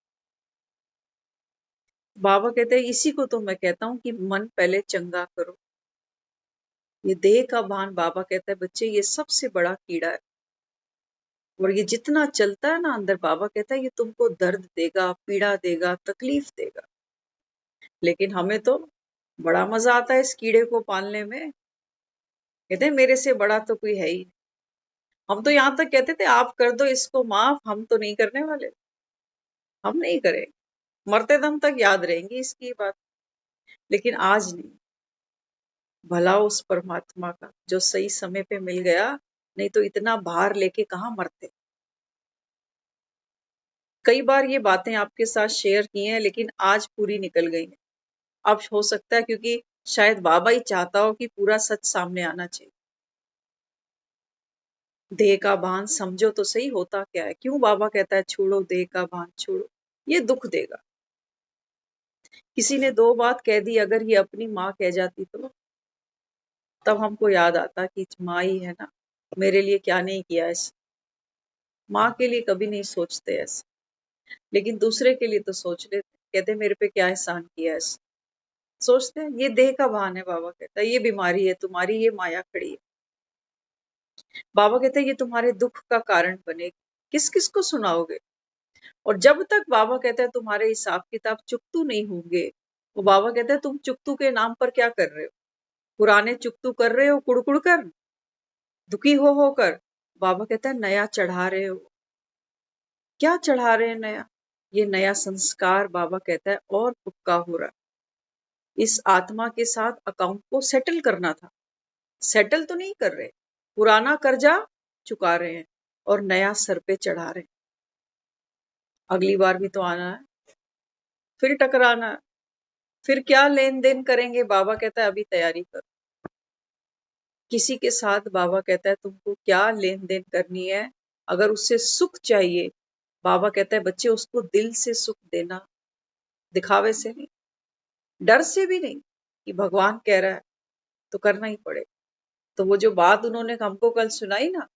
बाबा कहते हैं इसी को तो मैं कहता हूँ कि मन पहले चंगा करो। ये देह का भान, बाबा कहता है बच्चे ये सबसे बड़ा कीड़ा है, और ये जितना चलता है ना अंदर, बाबा कहता है ये तुमको दर्द देगा, पीड़ा देगा, तकलीफ देगा। लेकिन हमें तो बड़ा मजा आता है इस कीड़े को पालने में। कहते हैं मेरे से बड़ा तो कोई है ही नहीं। हम तो यहाँ तक कहते थे आप कर दो इसको माफ, हम तो नहीं करने वाले, हम नहीं करें, मरते दम तक याद रहेंगी इसकी बात। लेकिन आज नहीं, भला उस परमात्मा का जो सही समय पे मिल गया, नहीं तो इतना भार लेके कहाँ मरते। कई बार ये बातें आपके साथ शेयर की हैं, लेकिन आज पूरी निकल गई हैं। अब हो सकता है क्योंकि शायद बाबा ही चाहता हो कि पूरा सच सामने आना चाहिए। देह का भान समझो तो सही होता क्या है। क्यों बाबा कहता है छोड़ो देह का भान, छोड़ो, ये दुख देगा। किसी ने दो बात कह दी, अगर ये अपनी माँ कह जाती तो तब हमको याद आता कि माँ ही है ना, मेरे लिए क्या नहीं किया ऐसे। माँ के लिए कभी नहीं सोचते ऐसे, लेकिन दूसरे के लिए तो सोच लेते, कहते मेरे पे क्या एहसान किया ऐसे, सोचते हैं। ये देह का भान है, बाबा कहता है ये बीमारी है तुम्हारी, ये माया खड़ी है। बाबा कहते हैं ये तुम्हारे दुख का कारण बनेगी, किस किस को सुनाओगे। और जब तक बाबा कहता है तुम्हारे हिसाब किताब चुकतू नहीं होंगे, वो बाबा कहता है तुम चुकतू के नाम पर क्या कर रहे हो, पुराने चुकतू कर रहे हो कुड़कुड़ कर, दुखी हो होकर। बाबा कहता है नया चढ़ा रहे हो। क्या चढ़ा रहे हैं नया? ये नया संस्कार, बाबा कहता है और पक्का हो रहा है। इस आत्मा के साथ अकाउंट को सेटल करना था, सेटल तो नहीं कर रहे, पुराना कर्जा चुका रहे हैं और नया सर पे चढ़ा रहे हैं। अगली बार भी तो आना है, फिर टकराना है, फिर क्या लेन देन करेंगे। बाबा कहता है अभी तैयारी करो। किसी के साथ बाबा कहता है तुमको क्या लेन देन करनी है, अगर उससे सुख चाहिए, बाबा कहता है बच्चे उसको दिल से सुख देना, दिखावे से नहीं, डर से भी नहीं, कि भगवान कह रहा है तो करना ही पड़ेगा। तो वो जो बात उन्होंने हमको कल सुनाई ना,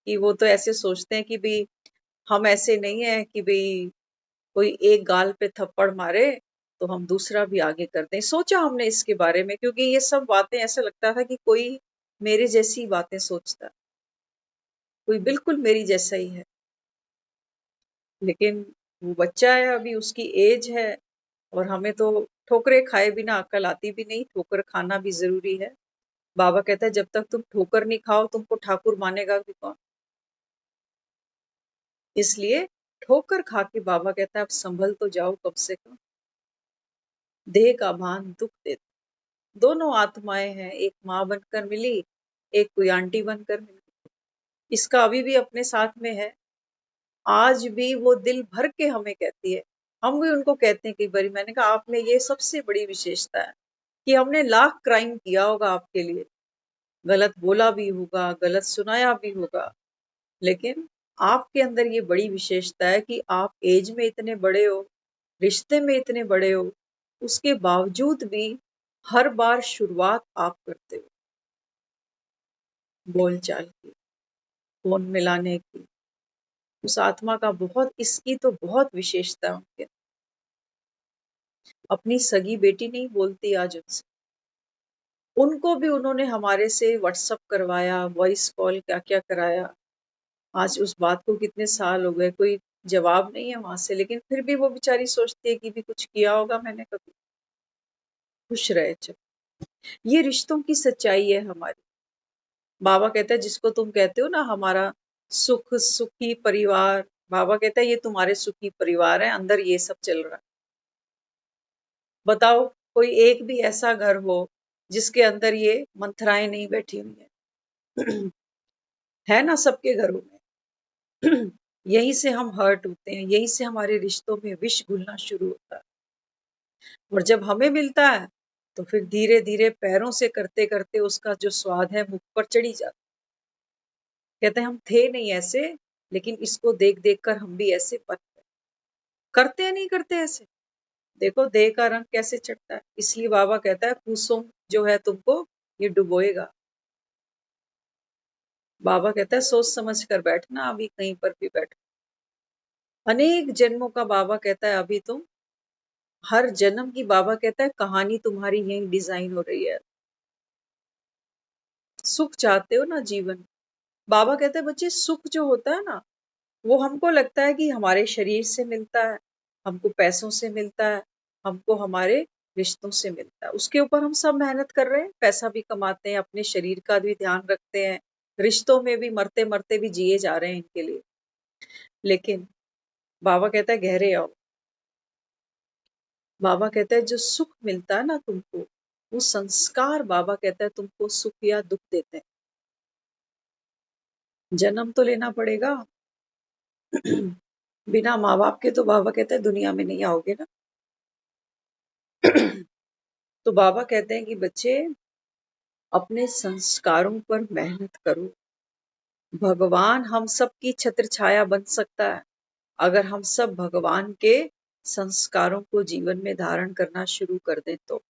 कि वो तो ऐसे सोचते हैं कि भाई हम ऐसे नहीं है कि भाई कोई एक गाल पे थप्पड़ मारे तो हम दूसरा भी आगे कर दें। सोचा हमने इसके बारे में, क्योंकि ये सब बातें ऐसा लगता था कि कोई मेरे जैसी बातें सोचता, कोई बिल्कुल मेरी जैसा ही है। लेकिन वो बच्चा है अभी, उसकी एज है, और हमें तो ठोकरे खाए बिना अक्ल आती भी नहीं, ठोकर खाना भी जरूरी है। बाबा कहता है जब तक तुम ठोकर नहीं खाओ तुमको ठाकुर मानेगा भी कौन। इसलिए ठोकर खा के बाबा कहता है अब संभल तो जाओ कम से कम। देह का भान दुख देता, दोनों आत्माएं हैं, एक माँ बनकर मिली, एक कोई आंटी बनकर मिली। इसका अभी भी अपने साथ में है, आज भी वो दिल भर के हमें कहती है। हम भी उनको कहते हैं कई बार, मैंने कहा आप में ये सबसे बड़ी विशेषता है कि हमने लाख क्राइम किया होगा आपके लिए, गलत बोला भी होगा, गलत सुनाया भी होगा, लेकिन आपके अंदर ये बड़ी विशेषता है कि आप एज में इतने बड़े हो, रिश्ते में इतने बड़े हो, उसके बावजूद भी हर बार शुरुआत आप करते हो बोलचाल की, फोन मिलाने की। उस आत्मा का बहुत, इसकी तो बहुत विशेषता है उनके। अपनी सगी बेटी नहीं बोलती आज उनसे, उनको भी उन्होंने हमारे से व्हाट्सअप करवाया, वॉइस कॉल क्या क्या कराया। आज उस बात को कितने साल हो गए, कोई जवाब नहीं है वहां से, लेकिन फिर भी वो बेचारी सोचती है कि भी कुछ किया होगा मैंने कभी। खुश रहे चल, ये रिश्तों की सच्चाई है हमारी। बाबा कहता है जिसको तुम कहते हो ना हमारा सुख सुखी परिवार, बाबा कहता है ये तुम्हारे सुखी परिवार है, अंदर ये सब चल रहा है। बताओ कोई एक भी ऐसा घर हो जिसके अंदर ये मंथराएं नहीं बैठी हुई है। है ना सबके घरों में। यहीं से हम हर्ट होते हैं, यहीं से हमारे रिश्तों में विष घुलना शुरू होता है। और जब हमें मिलता है तो फिर धीरे धीरे पैरों से करते करते उसका जो स्वाद है मुख पर चढ़ी जाता है। कहते हैं हम थे नहीं ऐसे, लेकिन इसको देख देख कर हम भी ऐसे बन गए। करते हैं नहीं करते ऐसे, देखो देह का रंग कैसे चढ़ता है, इसलिए बाबा कहता है कुसुम जो है तुमको ये डुबोएगा। बाबा कहता है सोच समझ कर बैठना, अभी कहीं पर भी बैठ। अनेक जन्मों का बाबा कहता है अभी तुम, हर जन्म की बाबा कहता है कहानी तुम्हारी यही डिजाइन हो रही है। सुख चाहते हो ना जीवन, बाबा कहते हैं बच्चे सुख जो होता है ना, वो हमको लगता है कि हमारे शरीर से मिलता है, हमको पैसों से मिलता है, हमको हमारे रिश्तों से मिलता है। उसके ऊपर हम सब मेहनत कर रहे हैं, पैसा भी कमाते हैं, अपने शरीर का भी ध्यान रखते हैं, रिश्तों में भी मरते मरते भी जिए जा रहे हैं इनके लिए। लेकिन बाबा कहता है गहरे आओ। बाबा कहता है जो सुख मिलता है ना तुमको, वो संस्कार बाबा कहता है तुमको सुख या दुख देते हैं। जन्म तो लेना पड़ेगा। बिना माँ बाप के तो बाबा कहते हैं दुनिया में नहीं आओगे ना। तो बाबा कहते हैं कि बच्चे अपने संस्कारों पर मेहनत करो। भगवान हम सब की छत्र छाया बन सकता है अगर हम सब भगवान के संस्कारों को जीवन में धारण करना शुरू कर दें तो।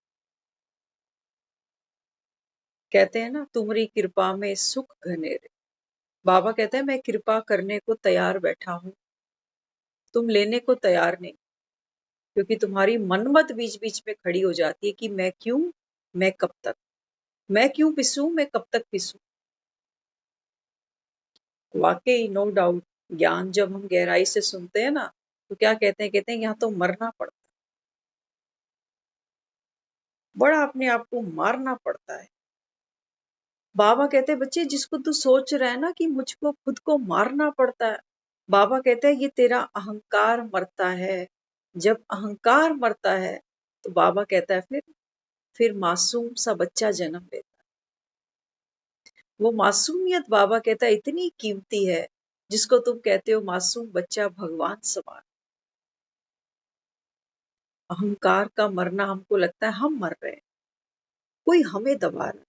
कहते हैं ना तुम्हारी कृपा में सुख घने रहे। बाबा कहते हैं मैं कृपा करने को तैयार बैठा हूं, तुम लेने को तैयार नहीं, क्योंकि तुम्हारी मनमत बीच बीच में खड़ी हो जाती है कि मैं क्यों, मैं कब तक, मैं क्यों पिसूं, मैं कब तक पिसूं। वाकई नो डाउट, ज्ञान जब हम गहराई से सुनते हैं ना, तो क्या कहते हैं यहाँ तो मरना पड़ता है, बड़ा अपने आप को मारना पड़ता है। बाबा कहते हैं बच्चे जिसको तू सोच रहा है ना कि मुझको खुद को मारना पड़ता है, बाबा कहते हैं ये तेरा अहंकार मरता है। जब अहंकार मरता है तो बाबा कहता है फिर मासूम सा बच्चा जन्म लेता है। वो मासूमियत बाबा कहता है इतनी कीमती है, जिसको तुम कहते हो मासूम बच्चा भगवान समान। अहंकार का मरना हमको लगता है हम मर रहे हैं, कोई हमें दबा रहा है।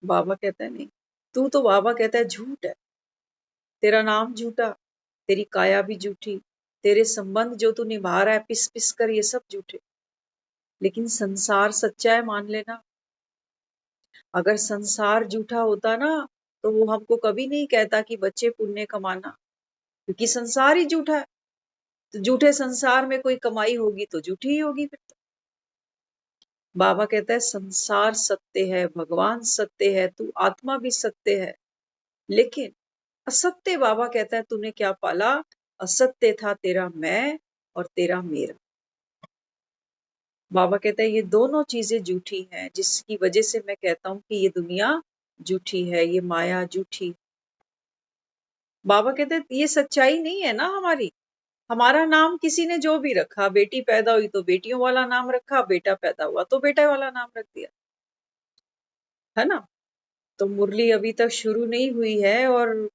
बाबा कहता है नहीं, तू तो बाबा कहता है झूठ है, तेरा नाम झूठा, तेरी काया भी झूठी, तेरे संबंध जो तू निभा रहा है पिस पिस कर ये सब झूठे। लेकिन संसार सच्चा है मान लेना। अगर संसार झूठा होता ना, तो वो हमको कभी नहीं कहता कि बच्चे पुण्य कमाना, क्योंकि संसार ही झूठा है। तो झूठे संसार में कोई कमाई होगी तो झूठी ही होगी फिर तो। बाबा कहता है संसार सत्य है, भगवान सत्य है, तू आत्मा भी सत्य है, लेकिन असत्य बाबा कहता है तूने क्या पाला, असत्य था तेरा मैं और तेरा मेरा। बाबा कहता है ये दोनों चीजें झूठी हैं, जिसकी वजह से मैं कहता हूं कि ये दुनिया झूठी है, ये माया झूठी। बाबा कहते हैं ये सच्चाई नहीं है ना हमारी। हमारा नाम किसी ने जो भी रखा, बेटी पैदा हुई तो बेटियों वाला नाम रखा, बेटा पैदा हुआ तो बेटा वाला नाम रख दिया, है ना। तो मुरली अभी तक शुरू नहीं हुई है और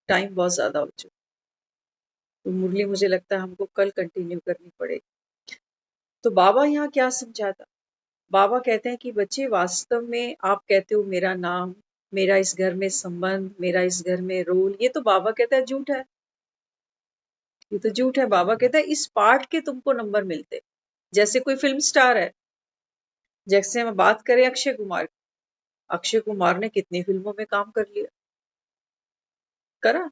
टाइम बहुत ज्यादा हो चुका। तो मुरली मुझे लगता है हमको कल कंटिन्यू करनी पड़ेगी। तो बाबा यहाँ क्या समझाता, बाबा कहते हैं कि बच्चे वास्तव में आप कहते हो मेरा नाम, मेरा इस घर में संबंध, मेरा इस घर में रोल, ये तो बाबा कहता है झूठ है, ये तो झूठ है। बाबा कहता है इस पार्ट के तुमको नंबर मिलते। जैसे कोई फिल्म स्टार है, जैसे हम बात करें अक्षय कुमार की, अक्षय कुमार ने कितनी फिल्मों में काम कर लिया, करा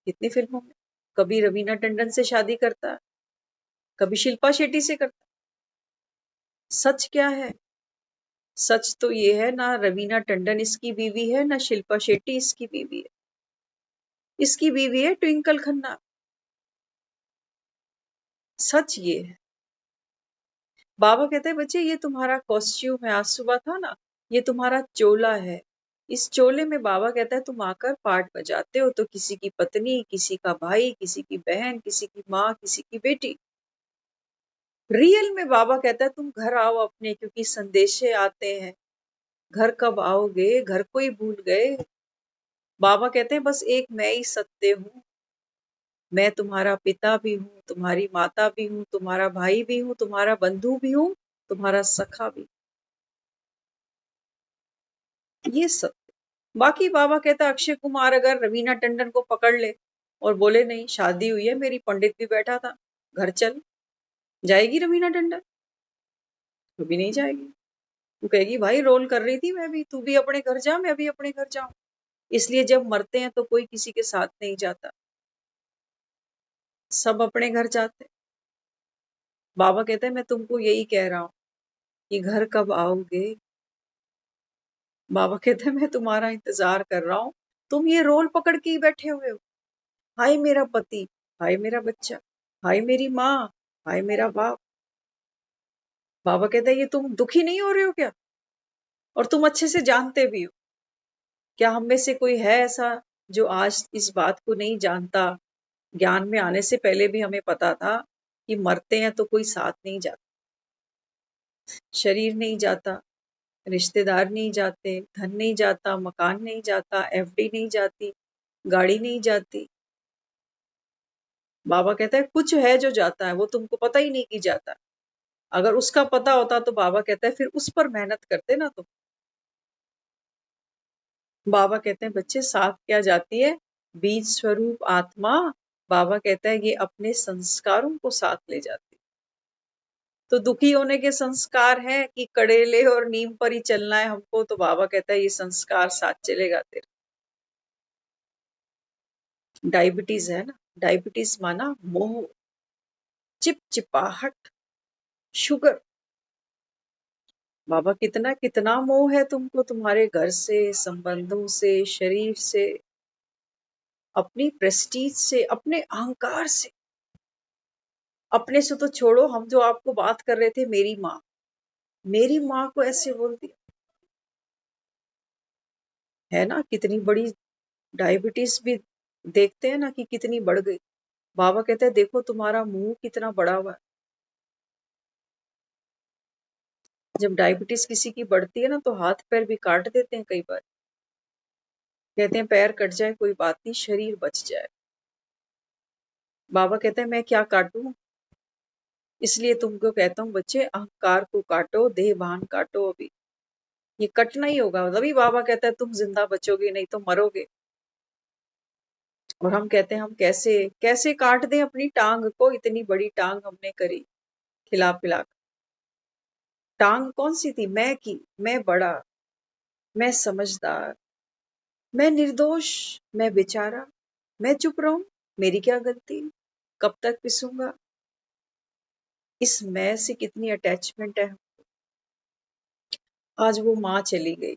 कितनी फिल्मों में। कभी रवीना टंडन से शादी करता है, कभी शिल्पा शेट्टी से करता है। सच क्या है, सच तो ये है ना रवीना टंडन इसकी बीवी है, ना शिल्पा शेट्टी इसकी बीवी है, इसकी बीवी है ट्विंकल खन्ना। सच ये है। बाबा कहते हैं बच्चे ये तुम्हारा कॉस्ट्यूम है, आज सुबह था ना, ये तुम्हारा चोला है। इस चोले में बाबा कहता है तुम आकर पार्ट बजाते हो, तो किसी की पत्नी, किसी का भाई, किसी की बहन, किसी की माँ, किसी की बेटी। रियल में बाबा कहता है तुम घर आओ अपने, क्योंकि संदेशे आते हैं। घर कब आओगे, घर को ही भूल गए। बाबा कहते हैं बस एक मैं ही सत्य हूँ, मैं तुम्हारा पिता भी हूँ, तुम्हारी माता भी हूँ, तुम्हारा भाई भी हूँ, तुम्हारा बंधु भी हूँ, तुम्हारा सखा भी। ये सत्य। बाकी बाबा कहता अक्षय कुमार अगर रवीना टंडन को पकड़ ले और बोले नहीं शादी हुई है मेरी, पंडित भी बैठा था, घर चल, जाएगी रवीना टंडन? कभी नहीं जाएगी। वो कहेगी भाई रोल कर रही थी मैं भी, तू भी अपने घर जा, मैं भी अपने घर जाऊं। इसलिए जब मरते हैं तो कोई किसी के साथ नहीं जाता, सब अपने घर जाते हैं। बाबा कहते हैं मैं तुमको यही कह रहा हूँ कि घर कब आओगे। बाबा कहते हैं मैं तुम्हारा इंतजार कर रहा हूँ, तुम ये रोल पकड़ के ही बैठे हुए हो। हाय मेरा पति, हाय मेरा बच्चा, हाय मेरी माँ, हाय मेरा बाप। बाबा कहते हैं ये तुम दुखी नहीं हो रहे हो क्या? और तुम अच्छे से जानते भी हो। क्या हम में से कोई है ऐसा जो आज इस बात को नहीं जानता? ज्ञान में आने से पहले भी हमें पता था कि मरते हैं तो कोई साथ नहीं जाता, शरीर नहीं जाता, रिश्तेदार नहीं जाते, धन नहीं जाता, मकान नहीं जाता, एफडी नहीं जाती, गाड़ी नहीं जाती। बाबा कहता है कुछ है जो जाता है, वो तुमको पता ही नहीं कि जाता। अगर उसका पता होता तो बाबा कहता है फिर उस पर मेहनत करते ना तुम। बाबा कहते हैं बच्चे साथ क्या जाती है? बीज स्वरूप आत्मा। बाबा कहता है ये अपने संस्कारों को साथ ले जाती है। तो दुखी होने के संस्कार हैं कि कड़ेले और नीम पर ही चलना है हमको, तो बाबा कहता है ये संस्कार साथ चलेगा तेरे। डायबिटीज है ना, डायबिटीज माना मोह, चिपचिपाहट, शुगर। बाबा कितना कितना मोह है तुमको, तुम्हारे घर से, संबंधों से, शरीर से, अपनी प्रेस्टीज से, अपने अहंकार से। अपने से तो छोड़ो, हम जो आपको बात कर रहे थे मेरी माँ को ऐसे बोल दिया, है ना? कितनी बड़ी डायबिटीज भी देखते हैं ना कि कितनी बढ़ गई। बाबा कहते हैं देखो तुम्हारा मुंह कितना बड़ा हुआ है। जब डायबिटीज किसी की बढ़ती है ना तो हाथ पैर भी काट देते हैं कई बार। कहते हैं पैर कट जाए कोई बात नहीं, शरीर बच जाए। बाबा कहते हैं मैं क्या काटूं? इसलिए तुमको कहता हूँ बच्चे, अहंकार को काटो, देह भान काटो। अभी ये कटना ही होगा, तभी बाबा कहता है तुम जिंदा बचोगे, नहीं तो मरोगे। और हम कहते हैं हम कैसे कैसे काट दें अपनी टांग को, इतनी बड़ी टांग हमने करी खिला पिला कर। टांग कौन सी थी? मैं की, मैं बड़ा, मैं समझदार, मैं निर्दोष, मैं बेचारा, मैं चुप रहूं, मेरी क्या गलती, कब तक पिसूंगा। इस मैं से कितनी अटैचमेंट है। आज वो माँ चली गई,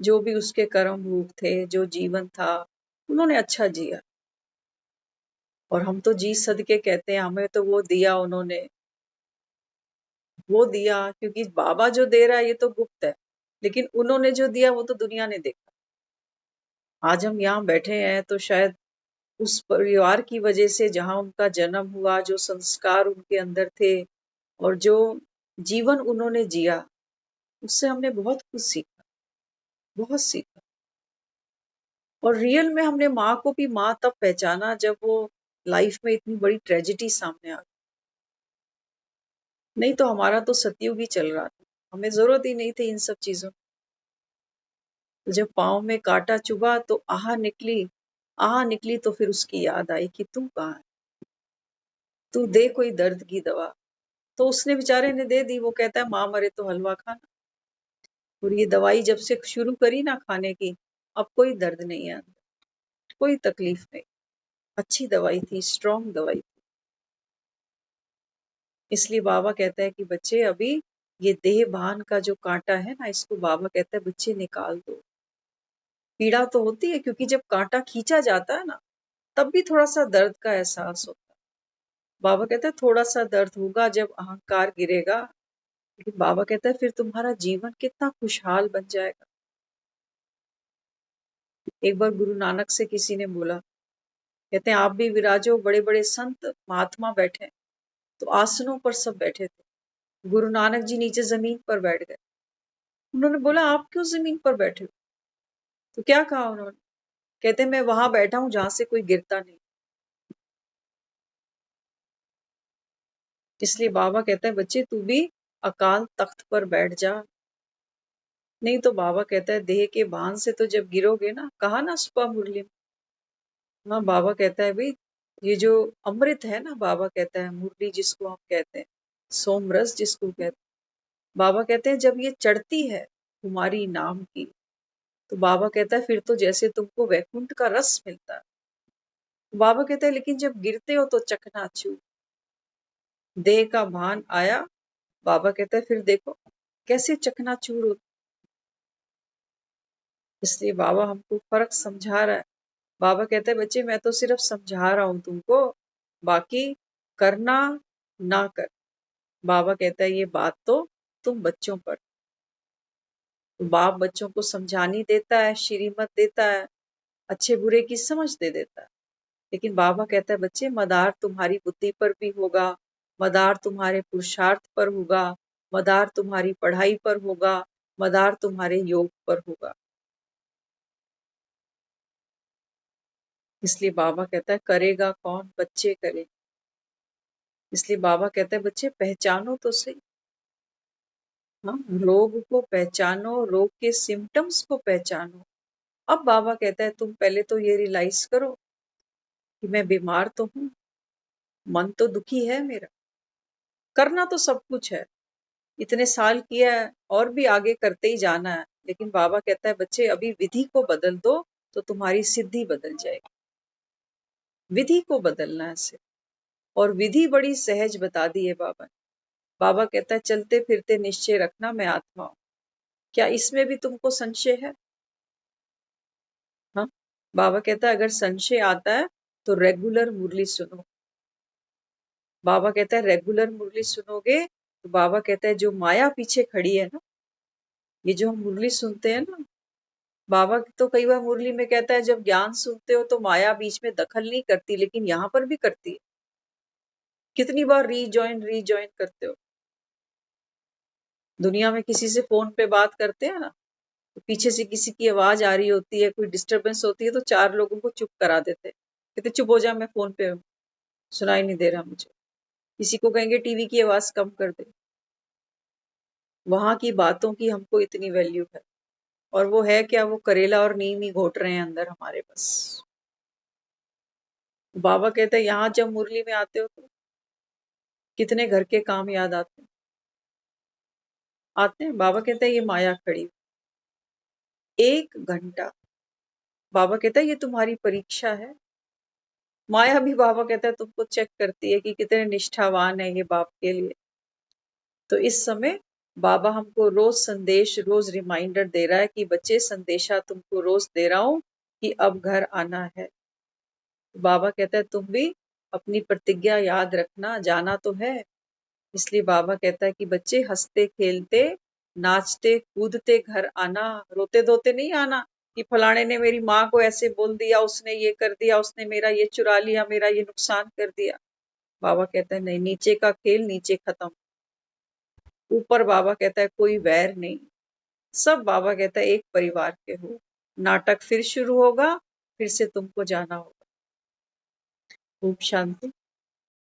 जो भी उसके कर्म रूप थे, जो जीवन था, उन्होंने अच्छा जिया। और हम तो जी सदके कहते हैं हमें तो वो दिया उन्होंने, वो दिया क्योंकि बाबा जो दे रहा है ये तो गुप्त है, लेकिन उन्होंने जो दिया वो तो दुनिया ने देखा। आज हम यहाँ बैठे हैं तो शायद उस परिवार की वजह से, जहाँ उनका जन्म हुआ, जो संस्कार उनके अंदर थे और जो जीवन उन्होंने जिया, उससे हमने बहुत कुछ सीखा, बहुत सीखा। और रियल में हमने माँ को भी माँ तब पहचाना जब वो लाइफ में इतनी बड़ी ट्रेजेडी सामने आ गई। नहीं तो हमारा तो सतयुग ही चल रहा था, हमें जरूरत ही नहीं थी इन सब चीजों की। जब पाँव में कांटा चुभा तो आह निकली तो फिर उसकी याद आई कि तू कहाँ है, तू दे कोई दर्द की दवा। तो उसने बेचारे ने दे दी। वो कहता है माँ मरे तो हलवा खाना। और ये दवाई जब से शुरू करी ना खाने की, अब कोई दर्द नहीं है, कोई तकलीफ नहीं। अच्छी दवाई थी, स्ट्रॉन्ग दवाई थी। इसलिए बाबा कहता है कि बच्चे अभी ये देह भान का जो कांटा है ना, इसको बाबा कहता है बच्चे निकाल दो। पीड़ा तो होती है क्योंकि जब कांटा खींचा जाता है ना, तब भी थोड़ा सा दर्द का एहसास होता है। बाबा कहता है थोड़ा सा दर्द होगा जब अहंकार गिरेगा, लेकिन बाबा कहता है फिर तुम्हारा जीवन कितना खुशहाल बन जाएगा। एक बार गुरु नानक से किसी ने बोला, कहते हैं आप भी विराजो, बड़े बड़े संत महात्मा बैठे। तो आसनों पर सब बैठे थे, गुरु नानक जी नीचे जमीन पर बैठ गए। उन्होंने बोला आप क्यों जमीन पर बैठे हो? तो क्या कहा उन्होंने? कहते मैं वहां बैठा हूं जहां से कोई गिरता नहीं। इसलिए बाबा कहता है बच्चे तू भी अकाल तख्त पर बैठ जा। नहीं तो बाबा कहता है देह के भान से तो जब गिरोगे ना, कहा ना सुबह मुरली में, हाँ बाबा कहता है भाई ये जो अमृत है ना, बाबा कहता है मुरली जिसको हम कहते हैं, सोमरस जिसको कहते हैं, बाबा कहते हैं जब ये चढ़ती है तुम्हारी नाम की, तो बाबा कहता है फिर तो जैसे तुमको वैकुंठ का रस मिलता है। बाबा कहता है लेकिन जब गिरते हो तो चकनाचूर, देह का भान आया। बाबा कहता है फिर देखो कैसे चकनाचूर हो। इसलिए बाबा हमको फर्क समझा रहा है। बाबा कहते हैं बच्चे मैं तो सिर्फ समझा रहा हूं तुमको, बाकी करना ना कर। बाबा कहता है ये बात तो तुम बच्चों पर, तो बाप बच्चों को समझानी देता है, श्रीमत देता है, अच्छे बुरे की समझ दे देता है। लेकिन बाबा कहता है बच्चे मदार तुम्हारी बुद्धि पर भी होगा, मदार तुम्हारे पुरुषार्थ पर होगा, मदार तुम्हारी पढ़ाई पर होगा, मदार तुम्हारे योग पर होगा। इसलिए बाबा कहता है करेगा कौन, बच्चे करें। इसलिए बाबा कहता है बच्चे पहचानो तो सही। हाँ, रोग को पहचानो, रोग के सिम्टम्स को पहचानो। अब बाबा कहता है तुम पहले तो ये रियलाइज करो कि मैं बीमार तो हूं, मन तो दुखी है मेरा, करना तो सब कुछ है, इतने साल किया है और भी आगे करते ही जाना है। लेकिन बाबा कहता है बच्चे अभी विधि को बदल दो तो तुम्हारी सिद्धि बदल जाएगी। विधि को बदलना है सिर्फ, और विधि बड़ी सहज बता दी है बाबा ने। बाबा कहता है चलते फिरते निश्चय रखना मैं आत्मा हूं। क्या इसमें भी तुमको संशय है? हाँ, बाबा कहता है अगर संशय आता है तो रेगुलर मुरली सुनो। बाबा कहता है रेगुलर मुरली सुनोगे तो बाबा कहता है जो माया पीछे खड़ी है ना, ये जो हम मुरली सुनते हैं ना, बाबा तो कई बार मुरली में कहता है जब ज्ञान सुनते हो तो माया बीच में दखल नहीं करती, लेकिन यहाँ पर भी करती है। कितनी बार रीजॉइन रीजॉइन करते हो। दुनिया में किसी से फोन पे बात करते हैं ना, तो पीछे से किसी की आवाज आ रही होती है, कोई डिस्टरबेंस होती है, तो चार लोगों को चुप करा देते, कहते चुप हो जा मैं फोन पे हूँ, सुनाई नहीं दे रहा मुझे। किसी को कहेंगे टीवी की आवाज कम कर दे। वहां की बातों की हमको इतनी वैल्यू है, और वो है क्या, वो करेला और नीम ही घोट रहे हैं अंदर हमारे बस। बाबा कहते हैं यहाँ जब मुरली में आते हो तो कितने घर के काम याद आते हैं, आते हैं। बाबा कहते हैं ये माया खड़ी, 1 घंटा। बाबा कहता है ये तुम्हारी परीक्षा है। माया भी बाबा कहता है तुमको चेक करती है कि कितने निष्ठावान है ये बाप के लिए। तो इस समय बाबा हमको रोज संदेश, रोज रिमाइंडर दे रहा है कि बच्चे संदेशा तुमको रोज दे रहा हूं कि अब घर आना है। बाबा कहता है तुम भी अपनी प्रतिज्ञा याद रखना, जाना तो है। इसलिए बाबा कहता है कि बच्चे हंसते खेलते नाचते कूदते घर आना, रोते धोते नहीं आना कि फलाने ने मेरी माँ को ऐसे बोल दिया, उसने ये कर दिया, उसने मेरा ये चुरा लिया, मेरा ये नुकसान कर दिया। बाबा कहता है नहीं, नीचे का खेल नीचे खत्म, ऊपर बाबा कहता है कोई वैर नहीं, सब बाबा कहता है एक परिवार के हो। नाटक फिर शुरू होगा, फिर से तुमको जाना होगा। खूब शांति।